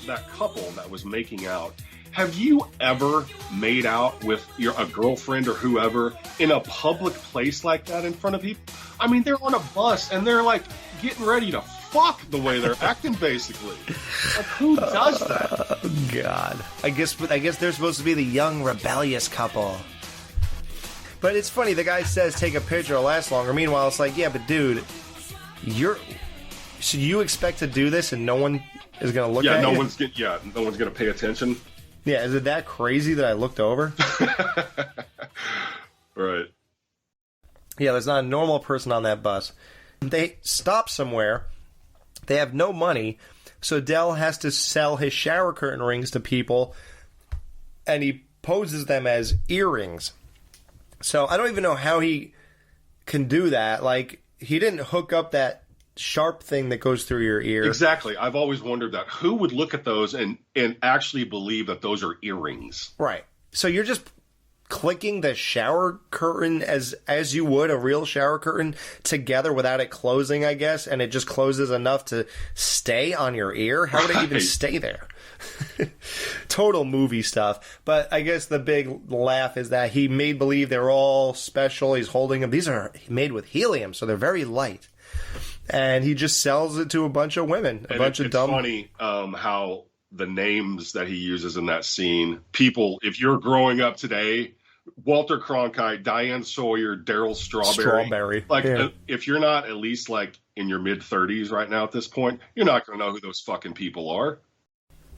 That couple that was making out, have you ever made out with a girlfriend or whoever in a public place like that in front of people? I mean, they're on a bus, and they're, like, getting ready to fuck the way they're acting, basically. Like, who does that? Oh, God. I guess they're supposed to be the young, rebellious couple. But it's funny, the guy says take a picture, it'll last longer. Meanwhile, it's like, yeah, but dude, so you expect to do this and no one is going to look at you? No one's going to pay attention. Yeah, is it that crazy that I looked over? Right. Yeah, there's not a normal person on that bus. They stop somewhere. They have no money, so Del has to sell his shower curtain rings to people, and he poses them as earrings. So I don't even know how he can do that. Like, he didn't hook up that sharp thing that goes through your ear. Exactly. I've always wondered that. Who would look at those and actually believe that those are earrings? Right. So you're just clicking the shower curtain as you would a real shower curtain together without it closing, I guess, and it just closes enough to stay on your ear? How would it even stay there? Total movie stuff. But I guess the big laugh is that he made believe they're all special. He's holding them. These are made with helium, so they're very light. And he just sells it to a bunch of women. It's funny how the names that he uses in that scene, people, if you're growing up today, Walter Cronkite, Diane Sawyer, Daryl Strawberry. Like, if you're not at least like in your mid-30s right now at this point, you're not going to know who those fucking people are.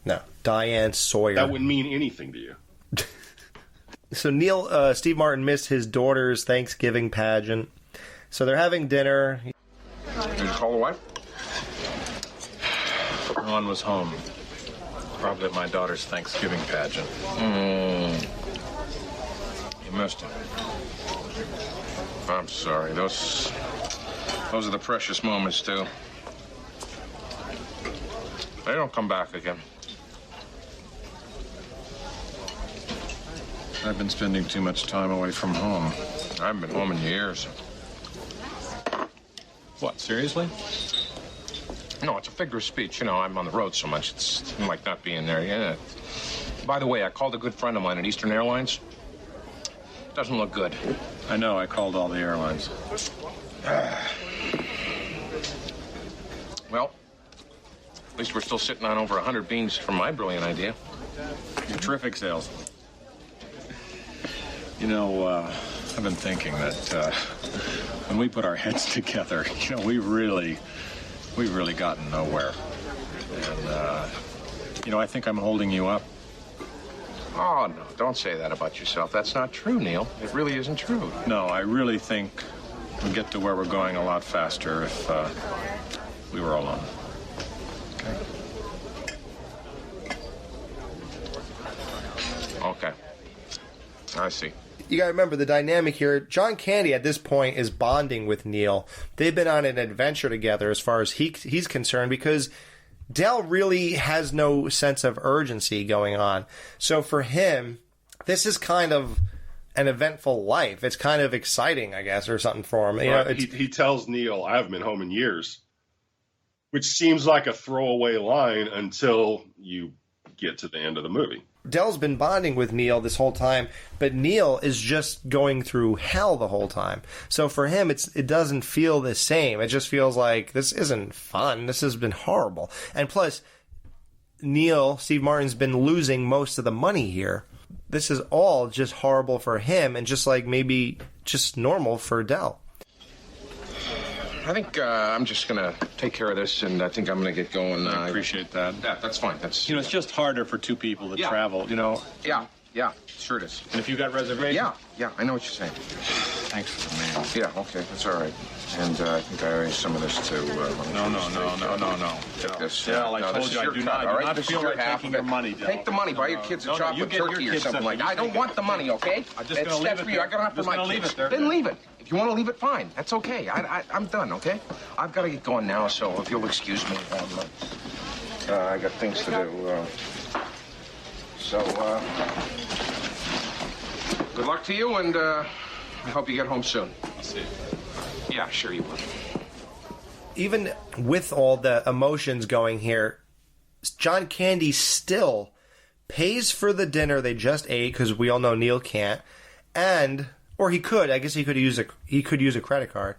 No, Diane Sawyer. That wouldn't mean anything to you. So Steve Martin missed his daughter's Thanksgiving pageant. So they're having dinner. Did you call the wife? No one was home. Probably at my daughter's Thanksgiving pageant. You missed it. I'm sorry. Those are the precious moments, too. They don't come back again. I've been spending too much time away from home. I haven't been home in years. What, seriously? No, it's a figure of speech. I'm on the road so much. It's like not being there. Yeah. By the way, I called a good friend of mine at Eastern Airlines. Doesn't look good. I know. I called all the airlines. Well, at least we're still sitting on over 100 beans from my brilliant idea. You're terrific sales. I've been thinking that when we put our heads together, we've really gotten nowhere. And, I think I'm holding you up. Oh, no, don't say that about yourself. That's not true, Neil. It really isn't true. No, I really think we'd get to where we're going a lot faster if we were alone. Okay. I see. you got to remember the dynamic here. John Candy at this point is bonding with Neil. They've been on an adventure together as far as he's concerned, because Del really has no sense of urgency going on. So for him, this is kind of an eventful life. It's kind of exciting, I guess, or something for him. You know, he tells Neil, I haven't been home in years, which seems like a throwaway line until you get to the end of the movie. Del's been bonding with Neil this whole time, but Neil is just going through hell the whole time. So for him, it doesn't feel the same. It just feels like this isn't fun. This has been horrible. And plus, Steve Martin's been losing most of the money here. This is all just horrible for him, and just like maybe just normal for Del. I think I'm just going to take care of this, and I think I'm going to get going. I appreciate that. Yeah, that's fine. That's it's just harder for two people to travel, Yeah, sure it is. And if you got reservations? Yeah, I know what you're saying. Thanks for the mail. Yeah, okay, that's all right. And I think I arranged some of this too. No. Take this. Del, I told you I do not feel like taking your money, Del. Take the money, buy your kids a chocolate turkey or something like that. I don't want the money, okay? I'm just going to leave it there. I got enough for my kids. Then leave it. If you want to leave it, fine. That's okay. I'm done, okay? I've got to get going now, so if you'll excuse me, I got things to do. Good luck to you, and I hope you get home soon. I'll see you. Yeah, sure you will. Even with all the emotions going here, John Candy still pays for the dinner they just ate, because we all know Neil can't, or he could. I guess he could use a credit card,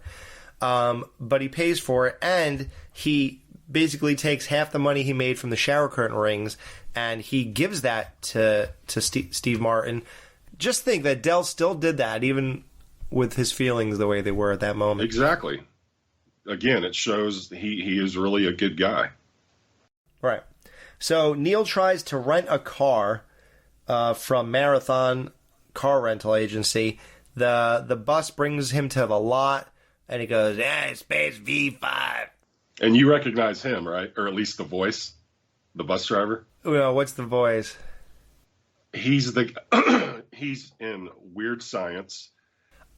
but he pays for it, and he basically takes half the money he made from the shower curtain rings, and he gives that to Steve Martin. Just think that Del still did that, even with his feelings the way they were at that moment. Exactly. Again, it shows he is really a good guy. Right. So Neil tries to rent a car from Marathon Car Rental Agency. The bus brings him to the lot, and he goes, space V5. And you recognize him, right? Or at least the voice, the bus driver. Well, what's the voice? He's he's in Weird Science.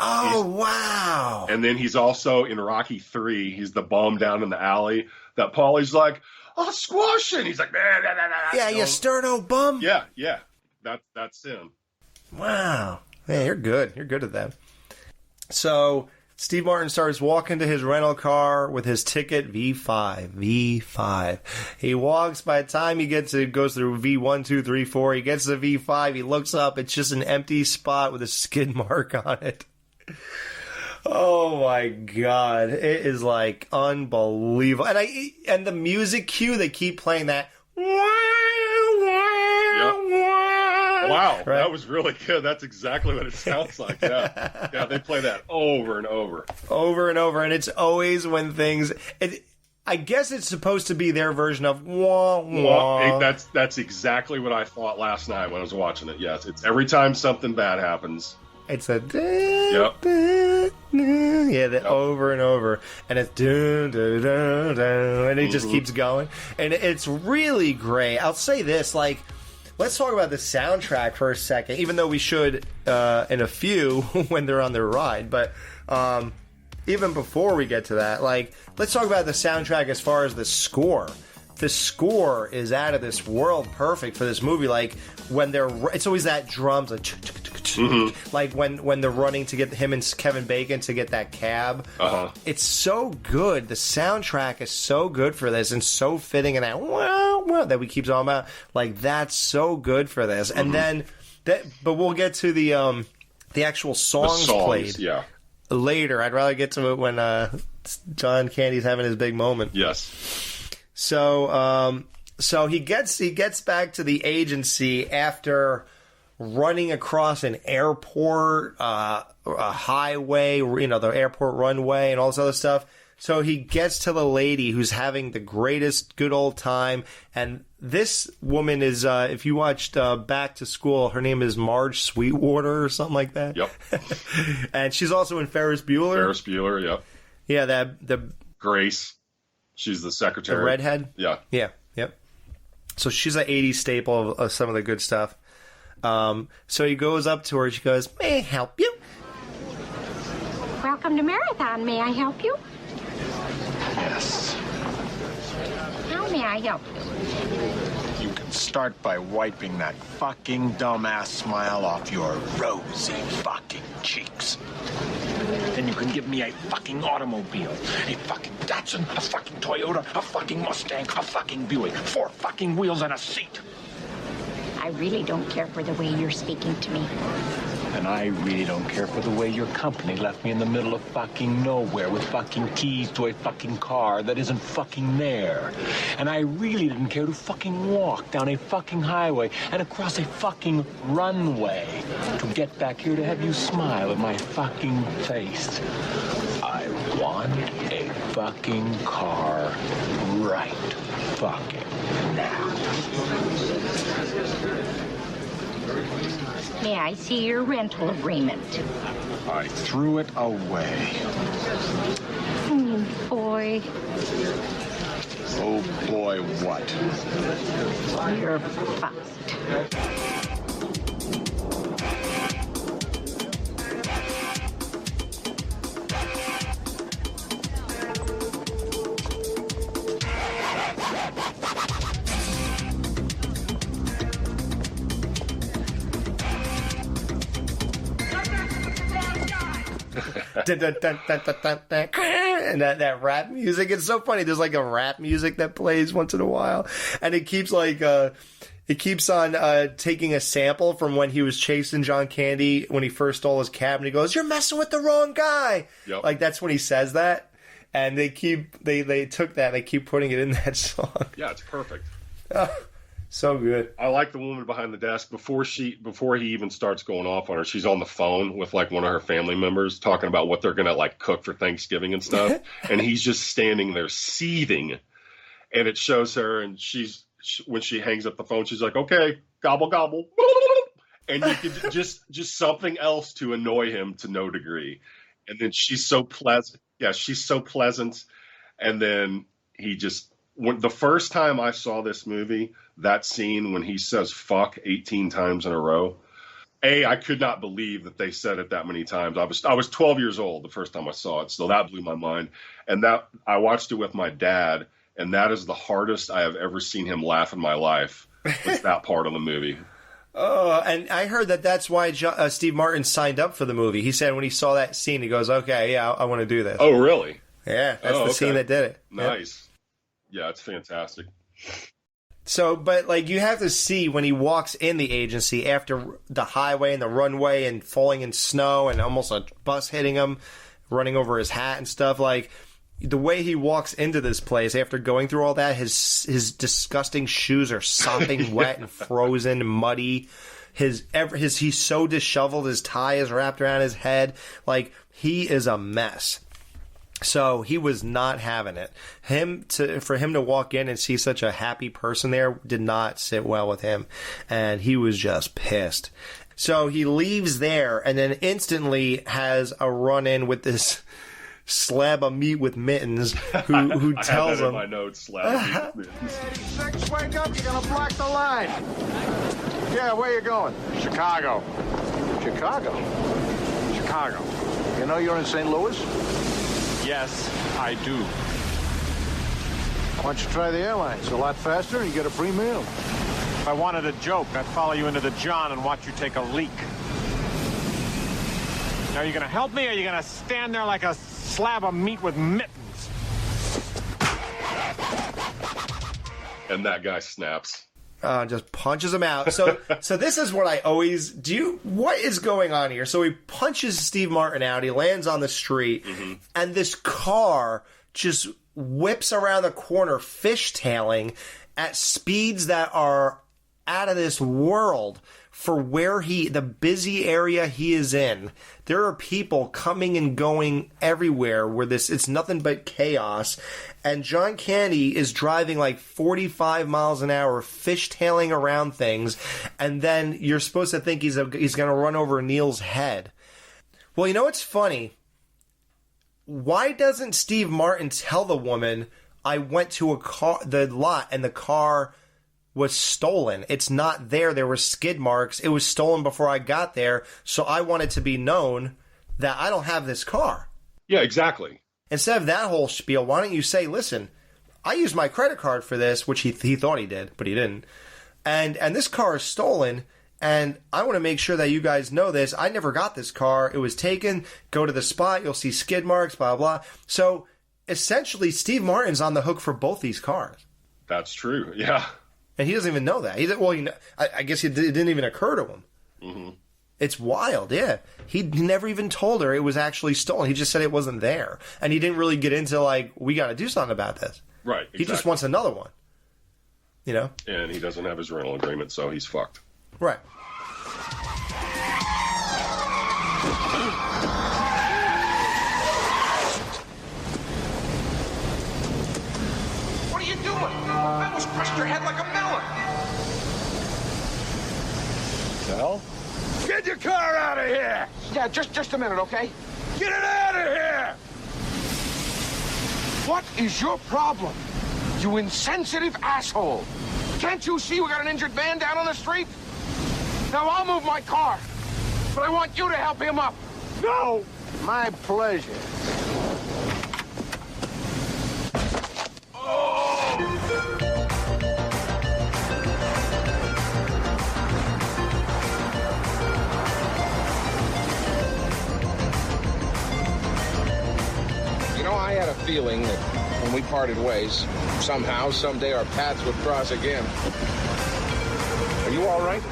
Oh, wow. And then he's also in Rocky 3. He's the bum down in the alley that Paulie's like, I'll squash it. He's like, nah. Yeah, you sterno bum. Yeah. That's him. Wow. Man, you're good. You're good at that. So Steve Martin starts walking to his rental car with his ticket, V5. He walks. By the time he goes through V1, 2, 3, 4, he gets to V5. He looks up. It's just an empty spot with a skid mark on it. Oh my God. It is like unbelievable. And the music cue, they keep playing that. Wow, right? That was really good. That's exactly what it sounds like. Yeah, they play that over and over. Over and over, and it's always when things... I guess it's supposed to be their version of wah, wah. Well, that's exactly what I thought last night when I was watching it. Yes, it's every time something bad happens. It's a... Yep. Over and over. And it's... and it just keeps going. And it's really great. I'll say this, let's talk about the soundtrack for a second, even though we should in a few when they're on their ride. But even before we get to that, let's talk about the soundtrack as far as the score. The score is out of this world, perfect for this movie. When it's always that drums, like when they're running to get him and Kevin Bacon to get that cab. It's so good. The soundtrack is so good for this, and so fitting in that that we keep talking about. That's so good for this. And then but we'll get to the actual songs played later. I'd rather get to it when John Candy's having his big moment. Yes. So he gets back to the agency after running across an airport, a highway, the airport runway, and all this other stuff. So he gets to the lady who's having the greatest good old time, and this woman is, if you watched Back to School, her name is Marge Sweetwater or something like that. Yep. And she's also in Ferris Bueller. Ferris Bueller, yep. Yeah, the Grace. She's the secretary. The redhead? Yeah. Yeah, yep. So she's an 80s staple of some of the good stuff. So he goes up to her. She goes, "May I help you?" Welcome to Marathon. May I help you? Yes. How may I help you? You can start by wiping that fucking dumbass smile off your rosy fucking cheeks. Then you can give me a fucking automobile, a fucking Datsun, a fucking Toyota, a fucking Mustang, a fucking Buick, 4 fucking wheels and a seat. I really don't care for the way you're speaking to me. And I really don't care for the way your company left me in the middle of fucking nowhere with fucking keys to a fucking car that isn't fucking there. And I really didn't care to fucking walk down a fucking highway and across a fucking runway to get back here to have you smile at my fucking face. I want a fucking car right fucking now. May I see your rental agreement? I threw it away. Boy. Oh boy, what? You're fucked. And that rap music, it's so funny. There's like a rap music that plays once in a while, and it keeps on taking a sample from when he was chasing John Candy when he first stole his cab, and he goes, "You're messing with the wrong guy." Yep. Like that's when he says that, and they took that and they keep putting it in that song. Yeah, it's perfect. So good. I like the woman behind the desk before he even starts going off on her. She's on the phone with like one of her family members talking about what they're gonna like cook for Thanksgiving and stuff, and he's just standing there seething. And it shows her, and when she hangs up the phone, she's like, "Okay, gobble gobble," and you could just something else to annoy him to no degree. And then she's so pleasant. Yeah, she's so pleasant. And then the first time I saw this movie, that scene when he says "fuck" 18 times in a row, I could not believe that they said it that many times. I was 12 years old the first time I saw it, so that blew my mind. And that I watched it with my dad, and that is the hardest I have ever seen him laugh in my life. Was that part of the movie? Oh, and I heard that's why Steve Martin signed up for the movie. He said when he saw that scene, he goes, "Okay, yeah, I want to do this." Oh, really? Yeah, that's the scene that did it. Nice. Yeah, it's fantastic. So, but like you have to see when he walks in the agency after the highway and the runway and falling in snow and almost a bus hitting him, running over his hat and stuff. Like the way he walks into this place after going through all that, his disgusting shoes are sopping wet and frozen and muddy. He's so disheveled. His tie is wrapped around his head. Like he is a mess. So he was not having it. For him to walk in and see such a happy person there did not sit well with him, and he was just pissed. So he leaves there and then instantly has a run-in with this slab of meat with mittens who tells him. In my notes, slab of meat with mittens. Six, wake up! You're gonna block the line. Yeah, where you going? Chicago. Chicago. Chicago. You know you're in St. Louis? Yes, I do. Why don't you try the airline? It's a lot faster and you get a free meal. If I wanted a joke, I'd follow you into the John and watch you take a leak. Now, are you going to help me, or are you going to stand there like a slab of meat with mittens? And that guy snaps. Just punches him out. So this is what I always do. What is going on here? So he punches Steve Martin out. He lands on the street, and this car just whips around the corner, fishtailing at speeds that are out of this world for the busy area he is in. There are people coming and going everywhere where it's nothing but chaos. And John Candy is driving like 45 miles an hour, fishtailing around things. And then you're supposed to think he's going to run over Neil's head. Well, you know what's funny? Why doesn't Steve Martin tell the woman, I went to the lot and the car was stolen. It's not there. There were skid marks. It was stolen before I got there. So I want it to be known that I don't have this car. Yeah, exactly. Instead of that whole spiel, why don't you say, listen, I used my credit card for this, which he thought he did, but he didn't. And this car is stolen, and I want to make sure that you guys know this. I never got this car. It was taken. Go to the spot. You'll see skid marks, blah, blah. So essentially, Steve Martin's on the hook for both these cars. That's true. Yeah. And he doesn't even know that. I guess it didn't even occur to him. Mm-hmm. It's wild, yeah. He never even told her it was actually stolen. He just said it wasn't there. And he didn't really get into, like, we got to do something about this. Right, exactly. He just wants another one. You know? And he doesn't have his rental agreement, so he's fucked. Right. What are you doing? I almost crushed your head like a melon. Hell? Get your car out of here! Yeah, just a minute, okay? Get it out of here! What is your problem? You insensitive asshole. Can't you see we got an injured man down on the street? Now I'll move my car, but I want you to help him up. No! My pleasure. You know, I had a feeling that when we parted ways, somehow, someday our paths would cross again. Are you all right?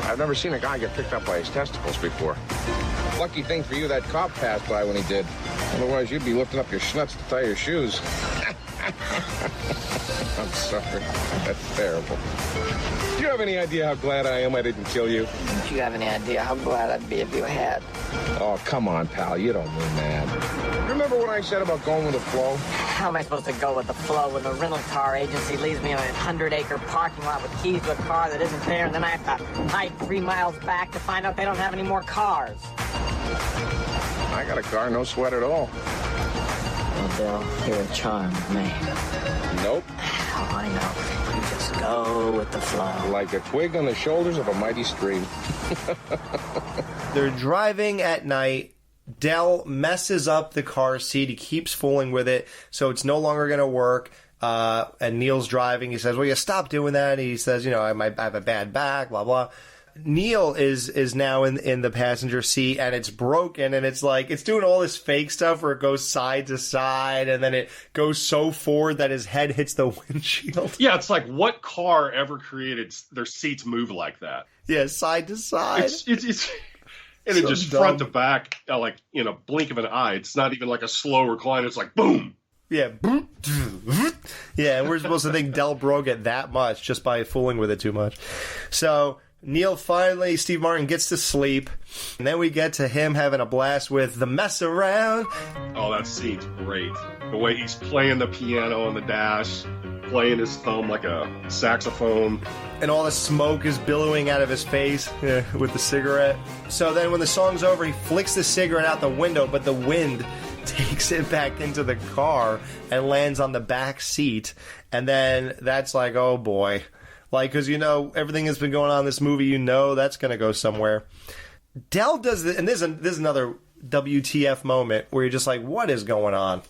I've never seen a guy get picked up by his testicles before. Lucky thing for you, that cop passed by when he did. Otherwise, you'd be lifting up your schnuts to tie your shoes. I'm sorry. That's terrible. Do you have any idea how glad I am I didn't kill you? Don't you have any idea how glad I'd be if you had? Oh, come on, pal. You don't mean that. Remember what I said about going with the flow? How am I supposed to go with the flow when the rental car agency leaves me in a 100-acre parking lot with keys to a car that isn't there, and then I have to hike 3 miles back to find out they don't have any more cars? I got a car, no sweat at all. Well, Bill, you're a charm to me. Nope. Oh, I know. You just go with the flow. Like a twig on the shoulders of a mighty stream. They're driving at night. Del messes up the car seat. He keeps fooling with it, so it's no longer going to work. And Neil's driving. He says, well, you stop doing that. He says, I have a bad back, blah, blah. Neil is now in the passenger seat, and it's broken, and it's like, it's doing all this fake stuff where it goes side to side, and then it goes so forward that his head hits the windshield. Yeah, it's like, what car ever created their seats move like that? Yeah, side to side. It's and so it just dumb. front to back, like in a blink of an eye. It's not even like a slow recline. It's like boom. Yeah. Yeah, and we're supposed to think Del broke it that much just by fooling with it too much. So Neil finally, Steve Martin gets to sleep, and then we get to him having a blast with the mess around. Oh, that scene's great. The way he's playing the piano on the dash, playing his thumb like a saxophone. And all the smoke is billowing out of his face with the cigarette. So then when the song's over, he flicks the cigarette out the window, but the wind takes it back into the car and lands on the back seat. And then that's like, oh boy. Like, because everything that's been going on in this movie, that's going to go somewhere. Del does this, and this is another WTF moment where you're just like, what is going on?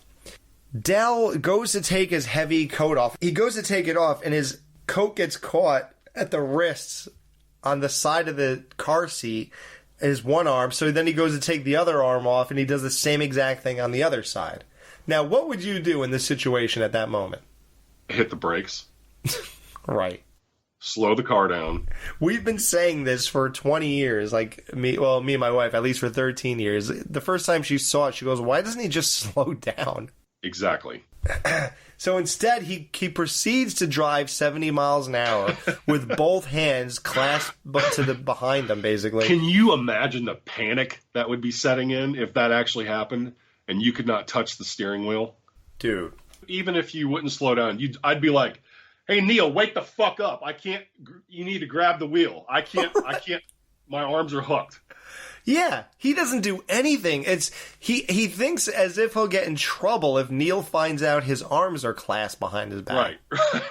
Del goes to take his heavy coat off. He goes to take it off, and his coat gets caught at the wrists on the side of the car seat, his one arm. So then he goes to take the other arm off, and he does the same exact thing on the other side. Now, what would you do in this situation at that moment? Hit the brakes. Right. Slow the car down. We've been saying this for 20 years. Like, me and my wife, at least for 13 years. The first time she saw it, she goes, why doesn't he just slow down? Exactly. So instead, he proceeds to drive 70 miles an hour with both hands clasped behind him, basically. Can you imagine the panic that would be setting in if that actually happened and you could not touch the steering wheel? Dude. Even if you wouldn't slow down, I'd be like, hey, Neil, wake the fuck up. You need to grab the wheel. I can't, my arms are hooked. Yeah, he doesn't do anything. He thinks as if he'll get in trouble if Neil finds out his arms are clasped behind his back.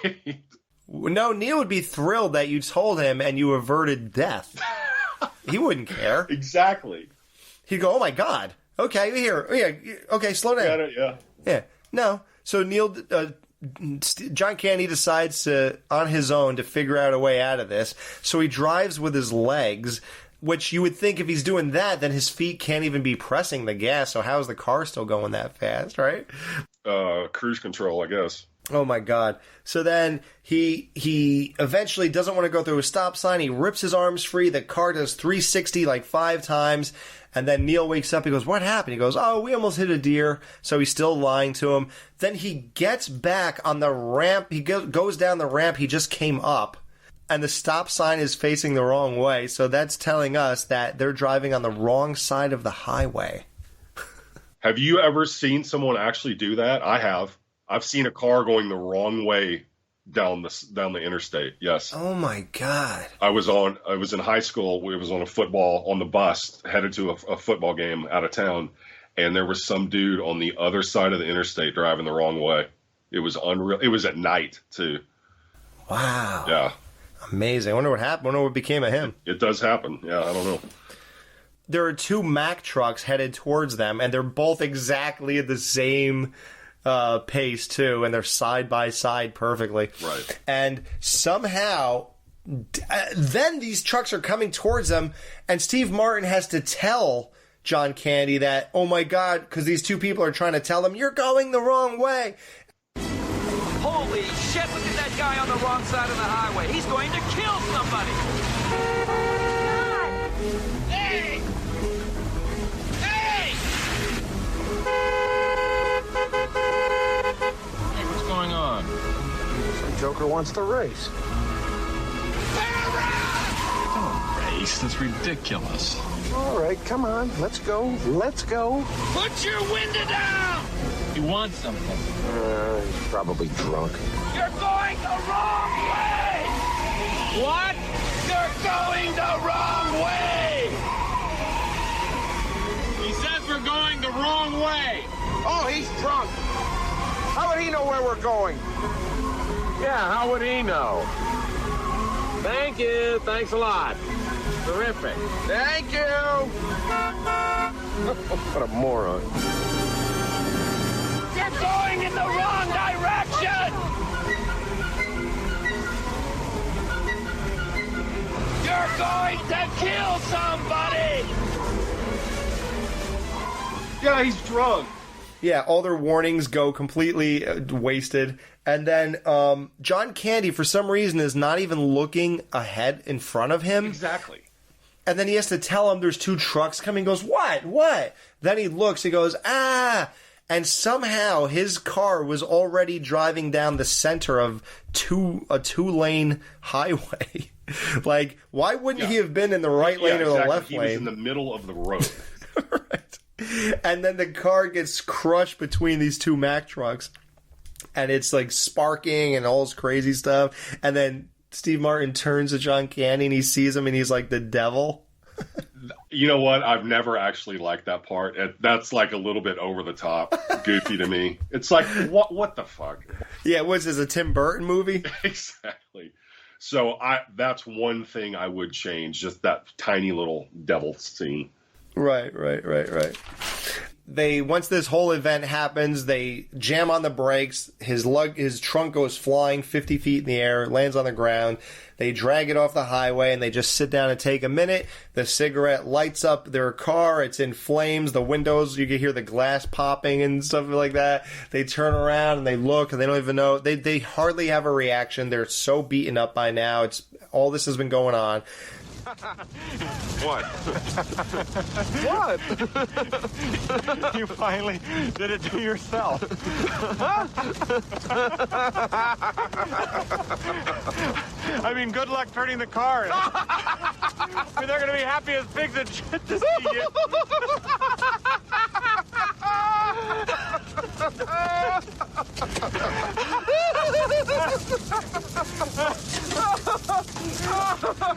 Right. No, Neil would be thrilled that you told him and you averted death. He wouldn't care. Exactly. He'd go, "Oh my God. Okay, here. Yeah. Okay, slow down." Got it, yeah. Yeah. No. So Neil, John Candy decides to, on his own, to figure out a way out of this. So he drives with his legs, which you would think if he's doing that, then his feet can't even be pressing the gas. So how's the car still going that fast, right? Cruise control, I guess. Oh my God. So then he eventually doesn't want to go through a stop sign. He rips his arms free. The car does 360 like 5 times. And then Neil wakes up. He goes, "What happened?" He goes, "Oh, we almost hit a deer." So he's still lying to him. Then he gets back on the ramp. He goes down the ramp he just came up. And the stop sign is facing the wrong way. So that's telling us that they're driving on the wrong side of the highway. Have you ever seen someone actually do that? I have. I've seen a car going the wrong way down the interstate. Yes. Oh my God. I was in high school. We was on the bus headed to a football game out of town, and there was some dude on the other side of the interstate driving the wrong way. It was unreal. It was at night too. Wow. Yeah. Amazing. I wonder what happened. I wonder what became of him. It does happen. Yeah, I don't know. There are 2 Mack trucks headed towards them, and they're both exactly at the same pace too, and they're side by side perfectly. Right. And somehow, then these trucks are coming towards them, and Steve Martin has to tell John Candy that, "Oh my God," because these 2 people are trying to tell him, "You're going the wrong way." Holy shit, look at that guy on the wrong side of the highway. He's going to kill somebody. Hey! Hey! Hey, what's going on? Some joker wants to race. Don't race. That's ridiculous. All right, come on. Let's go. Let's go. Put your window down! You want something? He's probably drunk. You're going the wrong way! What? You're going the wrong way! He says we're going the wrong way. Oh, he's drunk. How would he know where we're going? Yeah, how would he know? Thank you. Thanks a lot. Terrific. Thank you. What a moron. You're going in the wrong direction! You're going to kill somebody! Yeah, he's drunk. Yeah, all their warnings go completely wasted. And then John Candy, for some reason, is not even looking ahead in front of him. Exactly. And then he has to tell him there's 2 trucks coming. He goes, "What? What?" Then he looks, he goes, "Ah!" And somehow his car was already driving down the center of a 2-lane highway. Like, why wouldn't he have been in the right lane or the left lane? He was in the middle of the road. Right. And then the car gets crushed between these 2 Mack trucks. And it's like sparking and all this crazy stuff. And then Steve Martin turns to John Candy and he sees him and he's like the devil. You know what? I've never actually liked that part. That's like a little bit over the top, goofy to me. It's like, what the fuck? Yeah, what's this, a Tim Burton movie? Exactly. So that's one thing I would change, just that tiny little devil scene. Right. Once this whole event happens, they jam on the brakes. His trunk goes flying 50 feet in the air, lands on the ground. They drag it off the highway and they just sit down and take a minute. The cigarette lights up their car. It's in flames. The windows, you can hear the glass popping and stuff like that. They turn around and they look and they don't even know. They hardly have a reaction. They're so beaten up by now. All this has been going on. What? What? You finally did it to yourself. I mean, good luck turning the car. I mean, they're going to be happy as pigs and shit to see you.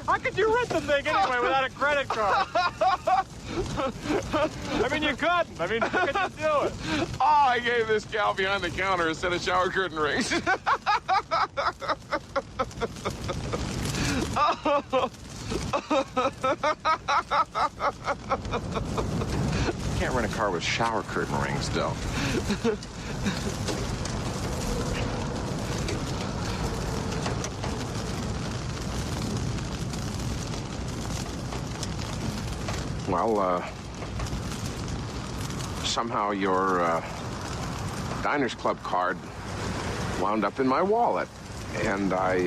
How could you rent the thing anyway without a credit card? I mean, you couldn't. I mean, how could you do it? Oh, I gave this gal behind the counter a set of shower curtain rings. Can't rent a car with shower curtain rings, though. Well, somehow your Diners Club card wound up in my wallet, and I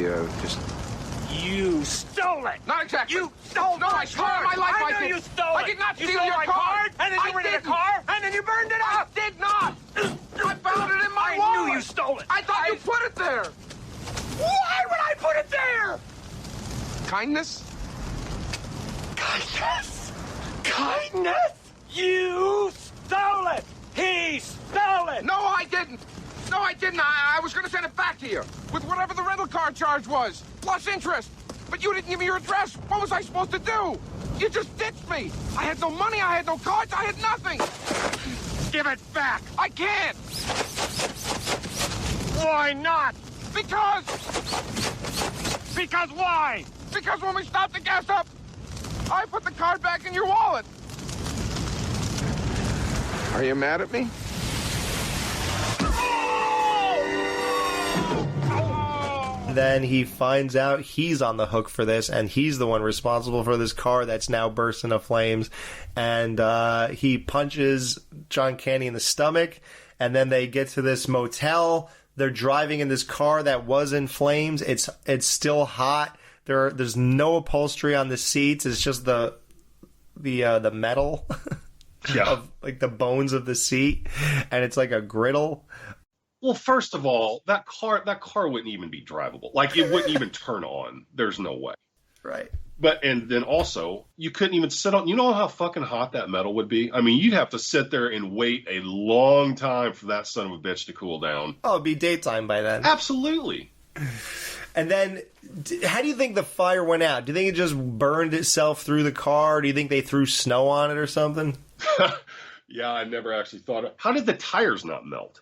just... You stole it! Not exactly. You stole no, I swear on my life I know did. you stole it! I did not you steal stole your my card! And then you rented a car, and then you burned it up! I did not! I found it in my wallet! I knew you stole it! I thought you put it there! Why would I put it there? Kindness? Kindness? Kindness? You stole it! He stole it! No, I didn't! No, I didn't. I was going to send it back to you with whatever the rental car charge was, plus interest. But you didn't give me your address. What was I supposed to do? You just ditched me. I had no money. I had no cards. I had nothing. Give it back! I can't. Why not? Because why? Because when we stopped the gas up, I put the card back in your wallet. Are you mad at me? Then he finds out he's on the hook for this, and he's the one responsible for this car that's now burst into flames. And he punches John Candy in the stomach, and then they get to this motel. They're driving in this car that was in flames. It's still hot. There's no upholstery on the seats. It's just the metal of like the bones of the seat, and it's like a griddle. Well, first of all, that car wouldn't even be drivable. Like, it wouldn't even turn on. There's no way. Right. But, and then also, you couldn't even sit on, you know how fucking hot that metal would be? I mean, you'd have to sit there and wait a long time for that son of a bitch to cool down. Oh, it'd be daytime by then. Absolutely. And then, how do you think the fire went out? Do you think it just burned itself through the car? Do you think they threw snow on it or something? Yeah, I never actually thought of, how did the tires not melt?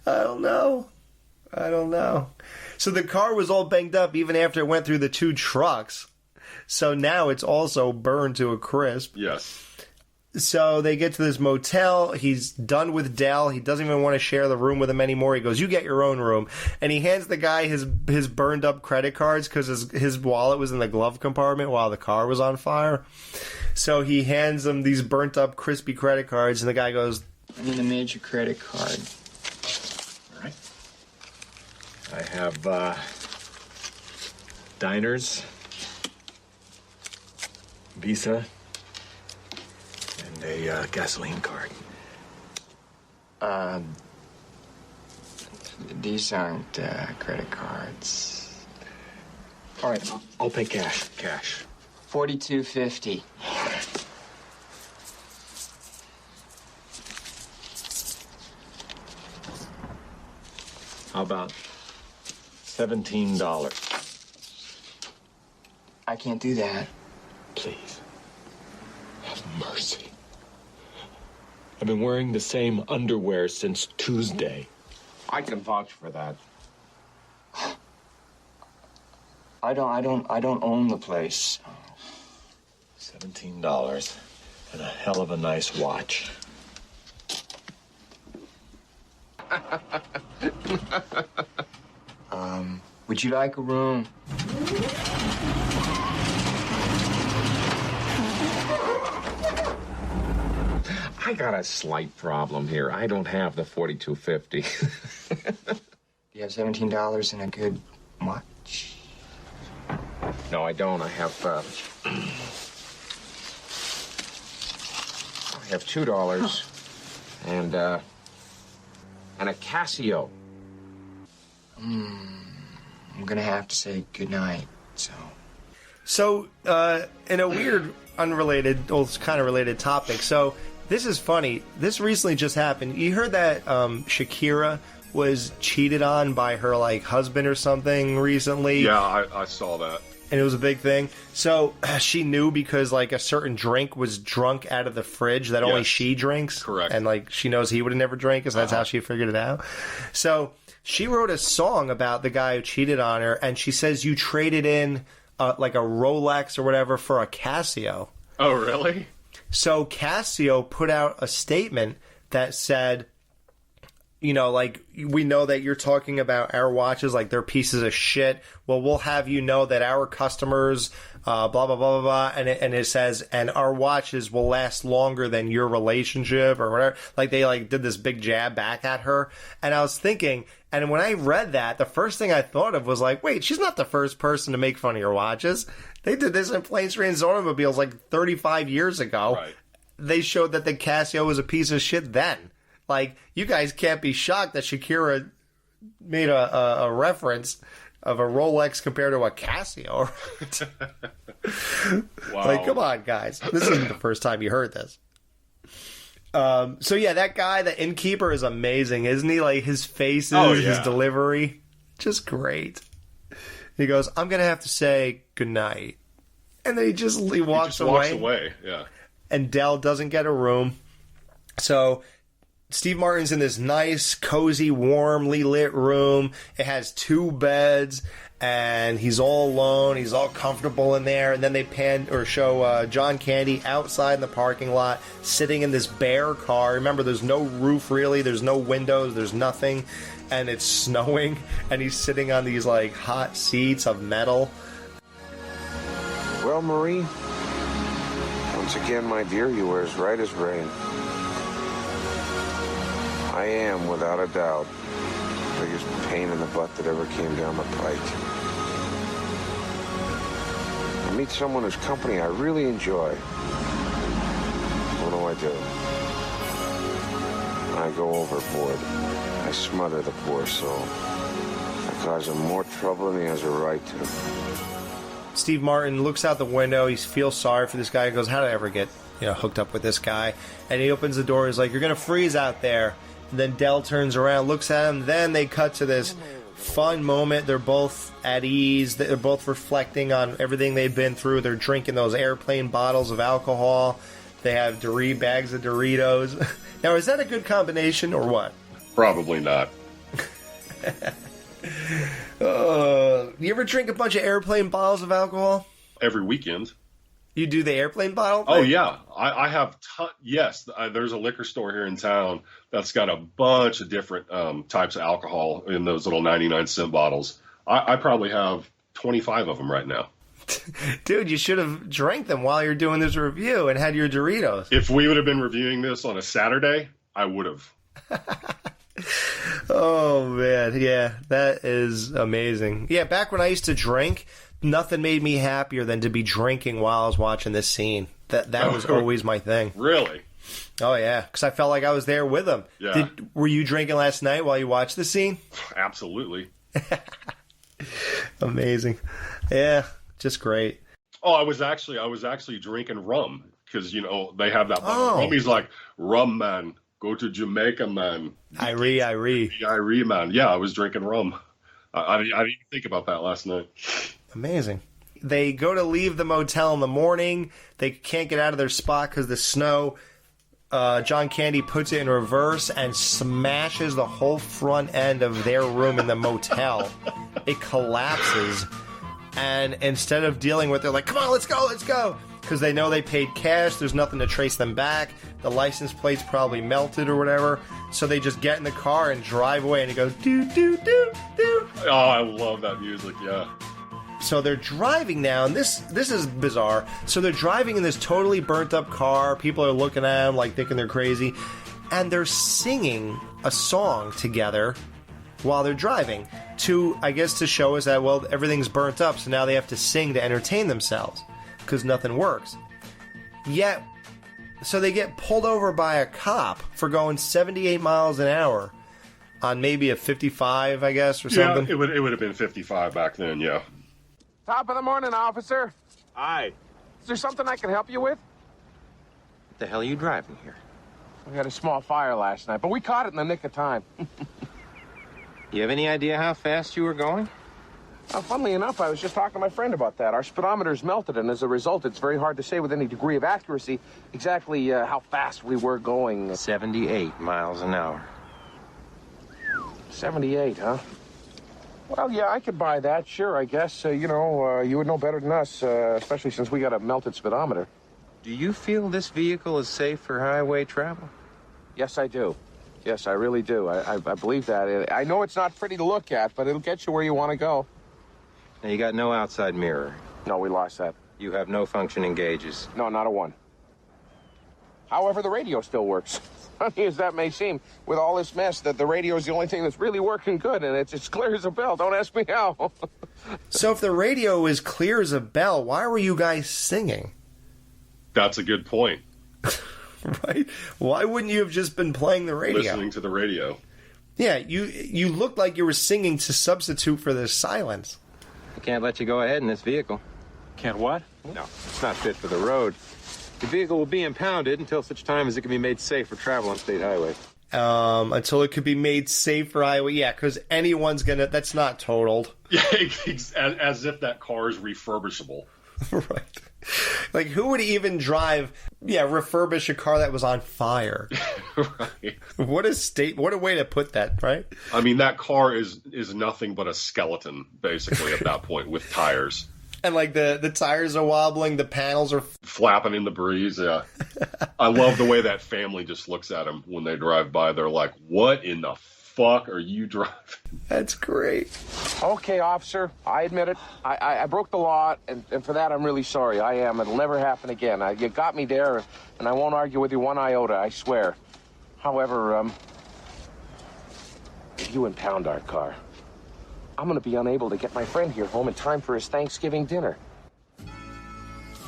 I don't know. So the car was all banged up even after it went through the two trucks. So now it's also burned to a crisp. Yes. So they get to this motel. He's done with Dell. He doesn't even want to share the room with him anymore. He goes, "You get your own room." And he hands the guy his burned up credit cards because his wallet was in the glove compartment while the car was on fire. So he hands him these burnt up crispy credit cards, and the guy goes, "I need a major credit card." I have Diners, Visa, and a gasoline card. These aren't credit cards. All right, I'll pay cash. Cash. $42.50. How about $17? I can't do that. Please. Have mercy. I've been wearing the same underwear since Tuesday. I can vouch for that. I don't own the place. $17 and a hell of a nice watch. Would you like a room? I got a slight problem here. I don't have the $42.50. Do you have $17 and a good watch? No, I don't. I have $2 and a Casio. I'm gonna have to say goodnight, So, in a weird, unrelated, well, it's kind of related topic. So, this is funny. This recently just happened. You heard that Shakira was cheated on by her, husband or something recently? Yeah, I saw that. and it was a big thing. So she knew because like a certain drink was drunk out of the fridge that only she drinks. Correct. And like she knows he would have never drank, because that's how she figured it out. So she wrote a song about the guy who cheated on her, and she says you traded in like a Rolex or whatever for a Casio. Oh, really? So Casio put out a statement that said, you know, like, we know that you're talking about our watches like they're pieces of shit. Well, we'll have you know that our customers, blah, blah, blah, blah, blah. And it says, and our watches will last longer than your relationship or whatever. Like, they, like, did this big jab back at her. And I was thinking, and when I read that, the first thing I thought of was like, wait, she's not the first person to make fun of your watches. They did this in Planes, Trains, and Automobiles like 35 years ago. Right. They showed that the Casio was a piece of shit then. Like, you guys can't be shocked that Shakira made a reference of a Rolex compared to a Casio. Wow. Like, come on, guys. This isn't the first time you heard this. So, yeah, that guy, the innkeeper, is amazing, isn't he? Like, his faces, his delivery, just great. He goes, I'm going to have to say goodnight. And then he walks away. Yeah. And Dell doesn't get a room. So Steve Martin's in this nice, cozy, warmly lit room. It has 2 beds, and he's all alone. He's all comfortable in there. And then they show John Candy outside in the parking lot, sitting in this bare car. Remember, there's no roof really. There's no windows. There's nothing. And it's snowing. And he's sitting on these, like, hot seats of metal. Well, Marie, once again, my dear, you were as right as rain. I am, without a doubt, the biggest pain in the butt that ever came down the pike. I meet someone whose company I really enjoy. What do? I go overboard. I smother the poor soul. I cause him more trouble than he has a right to. Steve Martin looks out the window. He feels sorry for this guy. He goes, how did I ever get, hooked up with this guy? And he opens the door. He's like, you're going to freeze out there. And then Dell turns around, looks at him. Then they cut to this fun moment. They're both at ease. They're both reflecting on everything they've been through. They're drinking those airplane bottles of alcohol. They have bags of Doritos. Now, is that a good combination or what? Probably not. You ever drink a bunch of airplane bottles of alcohol? Every weekend. You do the airplane bottle thing? Oh, yeah. I have, yes, there's a liquor store here in town that's got a bunch of different types of alcohol in those little 99-cent bottles. I probably have 25 of them right now. Dude, you should have drank them while you're doing this review and had your Doritos. If we would have been reviewing this on a Saturday, I would have. Oh, man. Yeah, that is amazing. Yeah, back when I used to drink, nothing made me happier than to be drinking while I was watching this scene. That was always my thing. Really? Oh, yeah, because I felt like I was there with them. Yeah. Were you drinking last night while you watched the scene? Absolutely. Amazing. Yeah, just great. Oh, I was actually drinking rum because, they have that. Rum. He's like, rum, man. Go to Jamaica, man. Irie, man. Yeah, I was drinking rum. I didn't even think about that last night. Amazing. They go to leave the motel in the morning. They can't get out of their spot because of the snow. John Candy puts it in reverse and smashes the whole front end of their room in the motel. It collapses. And instead of dealing with it, they're like, come on, let's go. Because they know they paid cash. There's nothing to trace them back. The license plate's probably melted or whatever. So they just get in the car and drive away. And it goes, doo, doo, doo, doo. Oh, I love that music, yeah. So they're driving now, and this is bizarre. So they're driving in this totally burnt-up car. People are looking at them like thinking they're crazy. And they're singing a song together while they're driving to show us that, well, everything's burnt up, so now they have to sing to entertain themselves because nothing works. Yet, so they get pulled over by a cop for going 78 miles an hour on maybe a 55, I guess, or something. Yeah, it would have been 55 back then, yeah. Top of the morning, officer. Aye. Is there something I can help you with? What the hell are you driving here? We had a small fire last night, but we caught it in the nick of time. You have any idea how fast you were going? Funnily enough, I was just talking to my friend about that. Our speedometer's melted, and as a result, it's very hard to say with any degree of accuracy exactly how fast we were going. 78 miles an hour. 78, huh? Well, yeah, I could buy that, sure, I guess. You would know better than us, especially since we got a melted speedometer. Do you feel this vehicle is safe for highway travel? Yes, I do. Yes, I really do. I believe that. I know it's not pretty to look at, but it'll get you where you want to go. Now, you got no outside mirror. No, we lost that. You have no functioning gauges. No, not a one. However, the radio still works. Funny as that may seem, with all this mess, that the radio is the only thing that's really working good, and it's as clear as a bell. Don't ask me how. So if the radio is clear as a bell, why were you guys singing? That's a good point. Right? Why wouldn't you have just been playing the radio? Listening to the radio. Yeah, you looked like you were singing to substitute for the silence. I can't let you go ahead in this vehicle. Can't what? No, it's not fit for the road. The vehicle will be impounded until such time as it can be made safe for travel on state highways. Until it could be made safe for highway. Yeah, because anyone's gonna. That's not totaled. Yeah, as if that car is refurbishable. Right. Like, who would even drive? Yeah, refurbish a car that was on fire. Right. What a way to put that, right? I mean, that car is nothing but a skeleton, basically, at that point, with tires. And, like, the tires are wobbling, the panels are flapping in the breeze, yeah. I love the way that family just looks at him when they drive by. They're like, what in the fuck are you driving? That's great. Okay, officer, I admit it. I broke the law, and for that I'm really sorry. I am. It'll never happen again. You got me there, and I won't argue with you one iota, I swear. However, if you impound our car, I'm going to be unable to get my friend here home in time for his Thanksgiving dinner.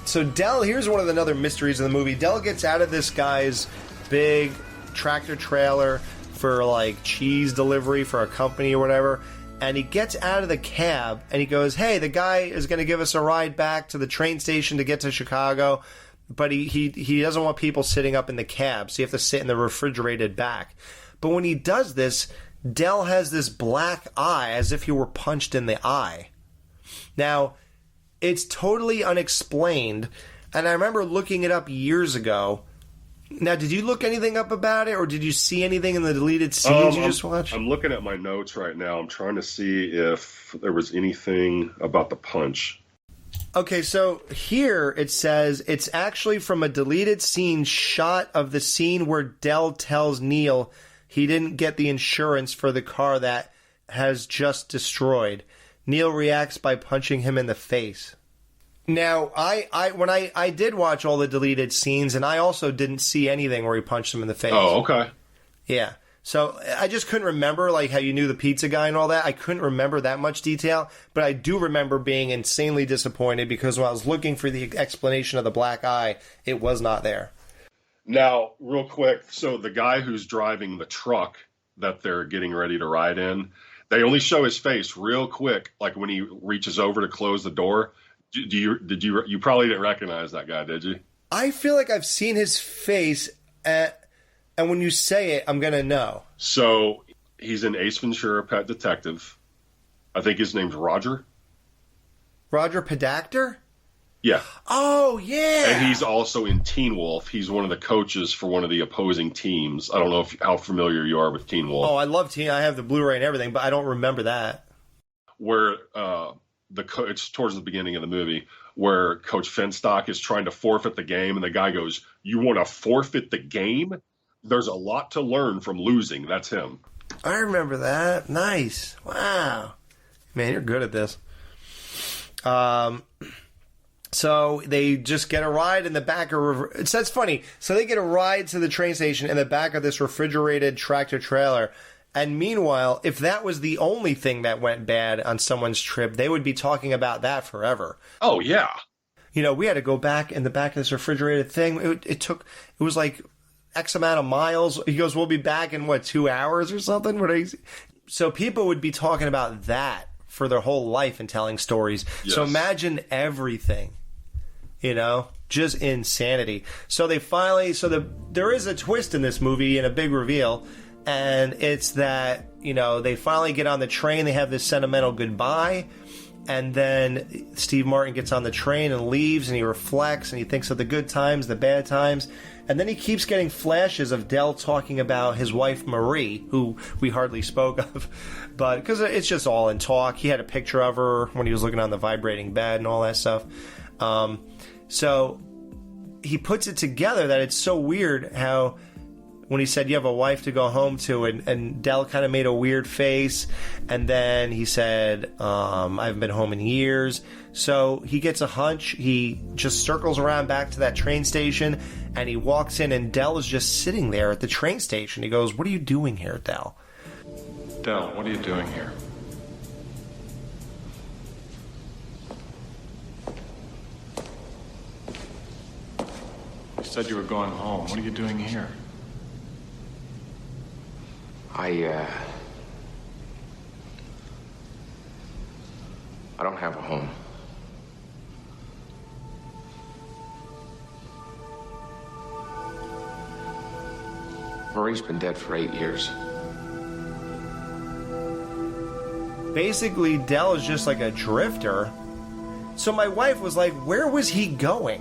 So Del, here's one of the other mysteries of the movie. Del gets out of this guy's big tractor trailer for, like, cheese delivery for a company or whatever, and he gets out of the cab and he goes, hey, the guy is going to give us a ride back to the train station to get to Chicago, but he doesn't want people sitting up in the cab, so you have to sit in the refrigerated back. But when he does this, Del has this black eye as if he were punched in the eye. Now, it's totally unexplained, and I remember looking it up years ago. Now, did you look anything up about it, or did you see anything in the deleted scenes you just watched? I'm looking at my notes right now. I'm trying to see if there was anything about the punch. Okay, so here it says it's actually from a deleted scene shot of the scene where Del tells Neil he didn't get the insurance for the car that has just destroyed. Neil reacts by punching him in the face. Now, I did watch all the deleted scenes, and I also didn't see anything where he punched him in the face. Oh, okay. Yeah. So I just couldn't remember, like, how you knew the pizza guy and all that. I couldn't remember that much detail, but I do remember being insanely disappointed because when I was looking for the explanation of the black eye, it was not there. Now, real quick, so the guy who's driving the truck that they're getting ready to ride in, they only show his face real quick, like when he reaches over to close the door. You probably didn't recognize that guy, did you? I feel like I've seen his face, and when you say it, I'm going to know. So he's in Ace Ventura: Pet Detective. I think his name's Roger. Roger Podacter? Yeah. Oh, yeah. And he's also in Teen Wolf. He's one of the coaches for one of the opposing teams. I don't know how familiar you are with Teen Wolf. Oh, I love Teen. I have the Blu-ray and everything, but I don't remember that. Where it's towards the beginning of the movie, where Coach Finstock is trying to forfeit the game, and the guy goes, "You want to forfeit the game? There's a lot to learn from losing." That's him. I remember that. Nice. Wow. Man, you're good at this. So they just get a ride in the back of... That's funny. So they get a ride to the train station in the back of this refrigerated tractor trailer. And meanwhile, if that was the only thing that went bad on someone's trip, they would be talking about that forever. Oh, yeah. You know, we had to go back in the back of this refrigerated thing. It was like X amount of miles. He goes, we'll be back in, 2 hours or something? So people would be talking about that for their whole life and telling stories. Yes. So imagine everything, just insanity. So there is a twist in this movie and a big reveal. And it's that, they finally get on the train. They have this sentimental goodbye. And then Steve Martin gets on the train and leaves, and he reflects, and he thinks of the good times, the bad times. And then he keeps getting flashes of Del talking about his wife, Marie, who we hardly spoke of. But because it's just all in talk. He had a picture of her when he was looking on the vibrating bed and all that stuff. So he puts it together that it's so weird how when he said you have a wife to go home to, and Del kind of made a weird face, and then he said, I haven't been home in years. So he gets a hunch. He just circles around back to that train station, and he walks in, and Del is just sitting there at the train station. He goes, "What are you doing here, Del?" Del, what are you doing here? You said you were going home. What are you doing here? I don't have a home. Marie's been dead for 8 years. Basically, Del is just like a drifter. So my wife was like, where was he going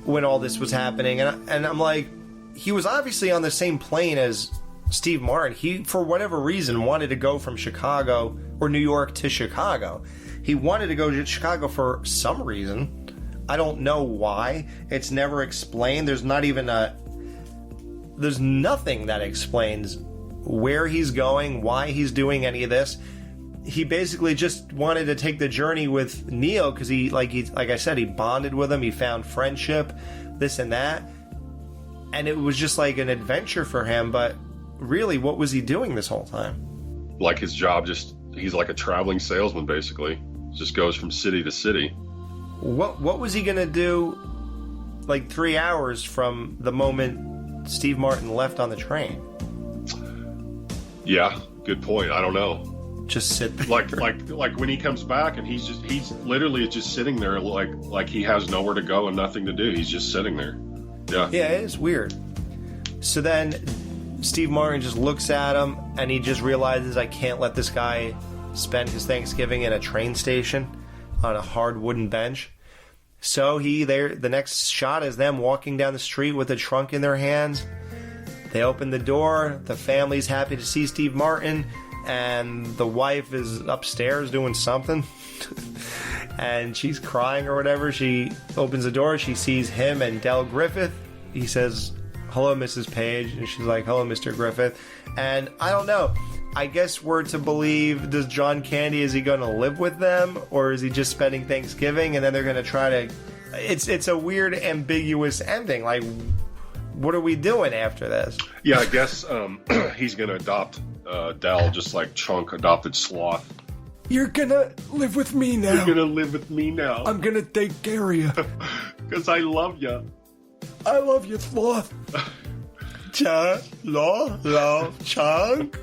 when all this was happening? And I'm like, he was obviously on the same plane as Steve Martin. He, for whatever reason, wanted to go from Chicago or New York to Chicago. He wanted to go to Chicago for some reason. I don't know why. It's never explained. There's nothing that explains where he's going, why he's doing any of this. He basically just wanted to take the journey with Neo because like I said, he bonded with him. He found friendship, this and that. And it was just like an adventure for him, but really, what was he doing this whole time? Like his job, he's like a traveling salesman, basically. Just goes from city to city. What was he gonna do like 3 hours from the moment Steve Martin left on the train? Yeah, good point. I don't know. Just sit there. like when he comes back and he's literally just sitting there like he has nowhere to go and nothing to do. He's just sitting there. Yeah. Yeah, it is weird. So then Steve Martin just looks at him and he just realizes, I can't let this guy spend his Thanksgiving in a train station on a hard wooden bench. So the next shot is them walking down the street with a trunk in their hands. They open the door. The family's happy to see Steve Martin, and the wife is upstairs doing something. And she's crying or whatever. She opens the door. She sees him and Del Griffith. He says, "Hello, Mrs. Page." And she's like, "Hello, Mr. Griffith." And I don't know. I guess we're to believe, does John Candy, is he going to live with them? Or is he just spending Thanksgiving and then they're going to try to... It's a weird, ambiguous ending. Like, what are we doing after this? Yeah, I guess he's going to adopt Del, just like Chunk adopted Sloth. You're going to live with me now. You're going to live with me now. I'm going to take care of you. Because I love you. I love you, Sloth. Love, Chunk.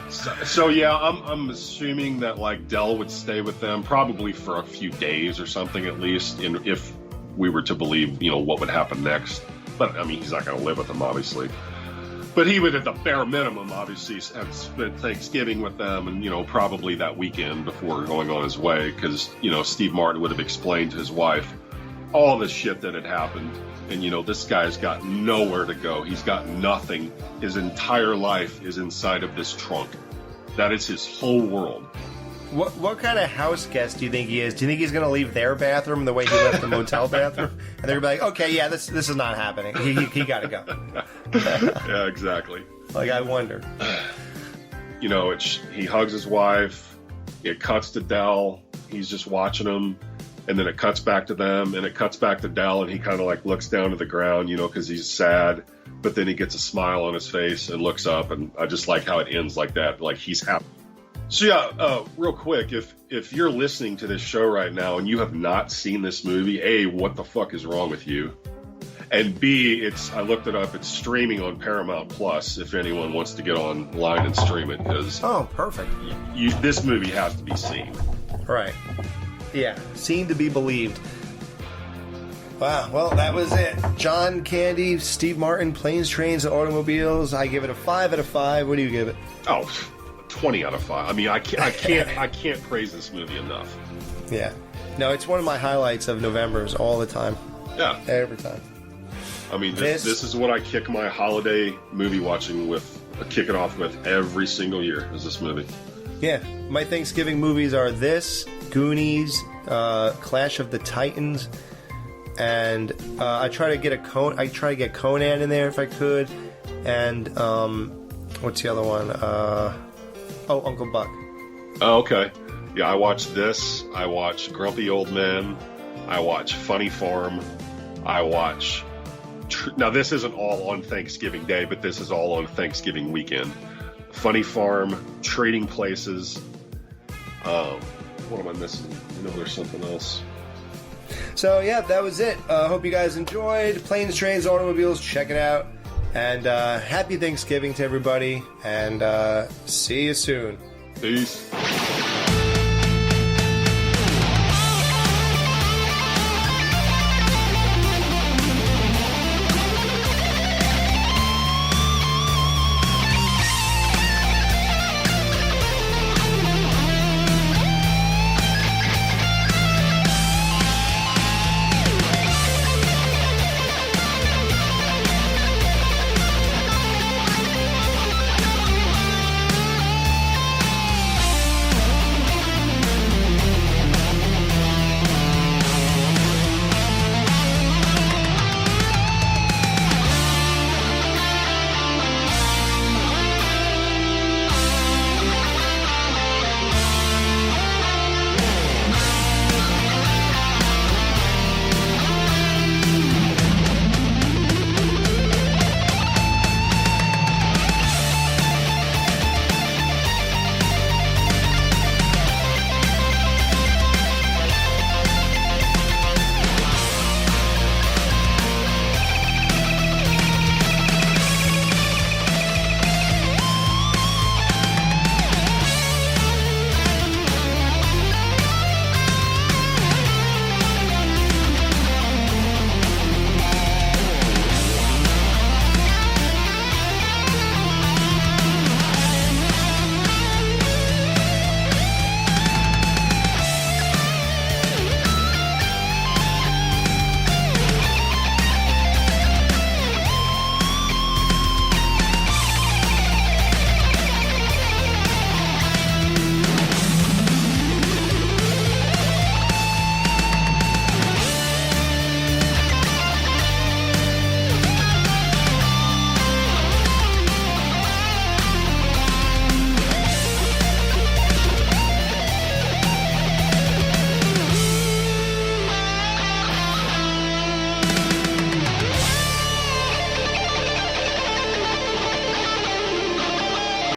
So yeah, I'm assuming that like Del would stay with them probably for a few days or something at least, if we were to believe what would happen next. But I mean, he's not going to live with them obviously. But he would, at the bare minimum, obviously have spent Thanksgiving with them, and probably that weekend before going on his way, because Steve Martin would have explained to his wife all the shit that had happened. And, this guy's got nowhere to go. He's got nothing. His entire life is inside of this trunk. That is his whole world. What kind of house guest do you think he is? Do you think he's going to leave their bathroom the way he left the motel bathroom? And they're going to be like, okay, yeah, this is not happening. He got to go. Yeah, exactly. Like, I wonder. He hugs his wife. It cuts to Del. He's just watching him. And then it cuts back to them, and it cuts back to Del, and he kind of like looks down to the ground, because he's sad. But then he gets a smile on his face and looks up, and I just like how it ends like that, like he's happy. So yeah, real quick, if you're listening to this show right now and you have not seen this movie, A, what the fuck is wrong with you? And B, I looked it up, it's streaming on Paramount Plus if anyone wants to get online and stream it, because perfect. This movie has to be seen. Right. Yeah, seen to be believed. Wow, well, that was it. John Candy, Steve Martin, Planes, Trains, and Automobiles. I give it a 5 out of 5. What do you give it? Oh, 20 out of 5. I mean, I can't praise this movie enough. Yeah. No, it's one of my highlights of November's all the time. Yeah. Every time. I mean, this is what I kick my holiday movie watching with. I kick it off with every single year is this movie. Yeah. My Thanksgiving movies are this, Goonies, Clash of the Titans, and I try to get Conan in there if I could, and what's the other one? Uncle Buck. Oh, okay. Yeah, I watch this. I watch Grumpy Old Men. I watch Funny Farm. I watch... Now, this isn't all on Thanksgiving Day, but this is all on Thanksgiving weekend. Funny Farm, Trading Places. What am I missing? I know there's something else. So, yeah, that was it. Hope you guys enjoyed. Planes, Trains, Automobiles. Check it out. And happy Thanksgiving to everybody. And see you soon. Peace.